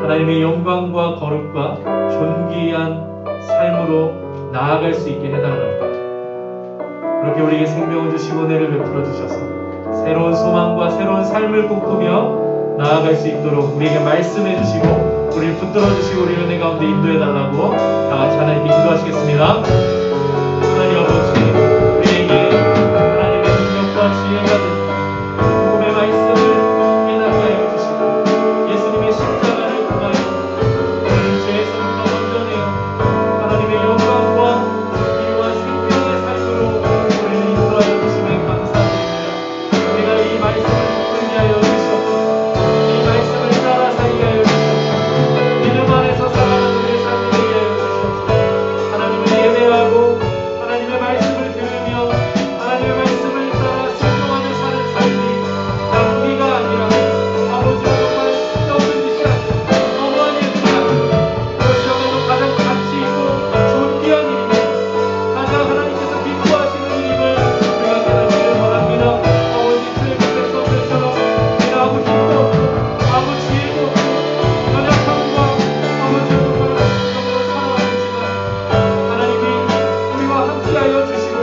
하나님의 영광과 거룩과 존귀한 삶으로 나아갈 수 있게 해달라고, 그렇게 우리에게 생명을 주시고 은혜를 베풀어 주셔서 새로운 소망과 새로운 삶을 꿈꾸며 나아갈 수 있도록 우리에게 말씀해 주시고 우리를 붙들어 주시고 우리 은혜 가운데 인도해 달라고 다 같이 하나님께 기도하시겠습니다. 하나님 아버지, 우리에게 하나님의 능력과 지혜가 되는 복음의 말씀을 깨닫게 하여 주시고 예수님의 십자가를 통하여 우리를 죄에서부터 건져내어 하나님의 영광과 진리와 생명의 삶으로 우리를 인도하여 주심에 감사드립니다. 우리가 이 말씀을 붙들게 하여 주시옵소서. 이 말씀을 따라 살게 하여 주시옵소서. 믿음 안에서 살아가는 우리의 삶이 되게 하여 주시옵소서. 하나님을 예배하고 하나님의 말씀을 들으며 하나님의 말씀을 따라 순종하며 사는 삶이 낭비가 아니라 아버지와 정말 쓸데없는 짓이 아니라 너무한 일들이 아니라 그것이야말로 가장 가치 있고 존귀한 일이며 가장 하나님께서 기뻐하시는 일임을 우리가 깨닫기를 원합니다. 아버지, 주의 백성들처럼 우리가 아무 힘도 없고 아무 지혜도 없고 연약함과 아버지 정말 영으로 살아왔지만 하나님이 우리와 함께하여 주시고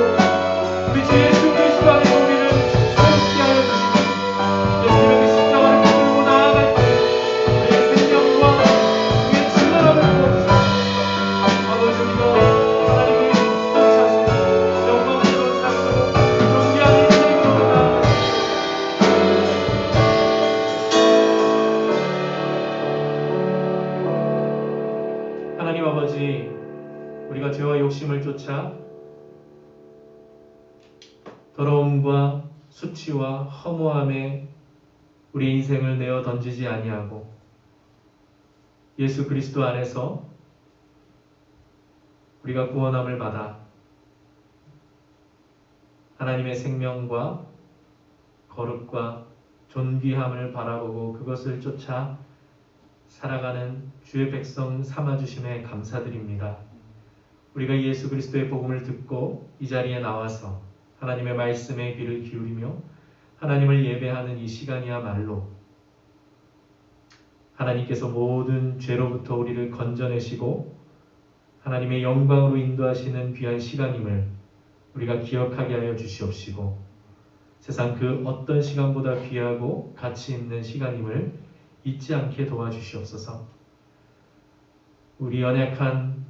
우리 주 예수 그리스도 안에서 우리를 새롭게 하여 주시고 예수님의 그 십자가를 붙들고 나아갈 때 우리의 생명과 우리의 진노함을 부어주시고 아버지, 우리가 하나님의 쫓아서 영광스러운 삶으로 존귀한 인생으로 나아갈 때 하나님 아버지, 우리가 죄와 욕심을 쫓아 더러움과 수치와 허무함에 우리 인생을 내어 던지지 아니하고 예수 그리스도 안에서 우리가 구원함을 받아 하나님의 생명과 거룩과 존귀함을 바라보고 그것을 쫓아 살아가는 주의 백성 삼아주심에 감사드립니다. 우리가 예수 그리스도의 복음을 듣고 이 자리에 나와서 하나님의 말씀에 귀를 기울이며 하나님을 예배하는 이 시간이야말로 하나님께서 모든 죄로부터 우리를 건져내시고 하나님의 영광으로 인도하시는 귀한 시간임을 우리가 기억하게 하여 주시옵시고 세상 그 어떤 시간보다 귀하고 가치 있는 시간임을 잊지 않게 도와주시옵소서. 우리 연약한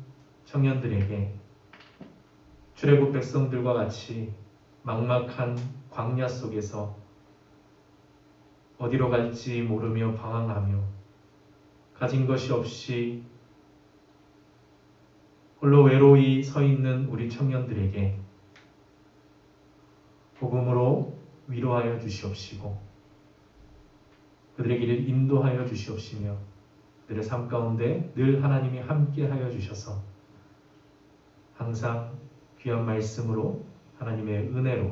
청년들에게 출애굽 백성들과 같이 막막한 광야 속에서 어디로 갈지 모르며 방황하며 가진 것이 없이 홀로 외로이 서 있는 우리 청년들에게 복음으로 위로하여 주시옵시고 그들의 길을 인도하여 주시옵시며 그들의 삶 가운데 늘 하나님이 함께하여 주셔서 항상 귀한 말씀으로 하나님의 은혜로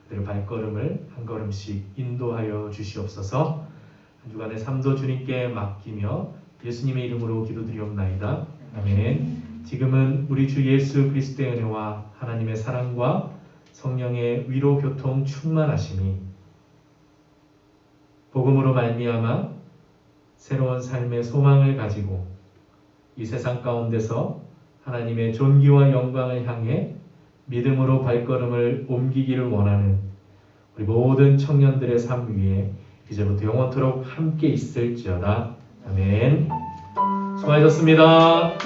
그들의 발걸음을 한 걸음씩 인도하여 주시옵소서. 한 주간의 삶도 주님께 맡기며 예수님의 이름으로 기도드리옵나이다. 아멘. 지금은 우리 주 예수 그리스도의 은혜와 하나님의 사랑과 성령의 위로 교통 충만하심이 복음으로 말미암아 새로운 삶의 소망을 가지고 이 세상 가운데서 하나님의 존귀와 영광을 향해 믿음으로 발걸음을 옮기기를 원하는 우리 모든 청년들의 삶 위에 이제부터 영원토록 함께 있을지어다. 아멘. 수고하셨습니다.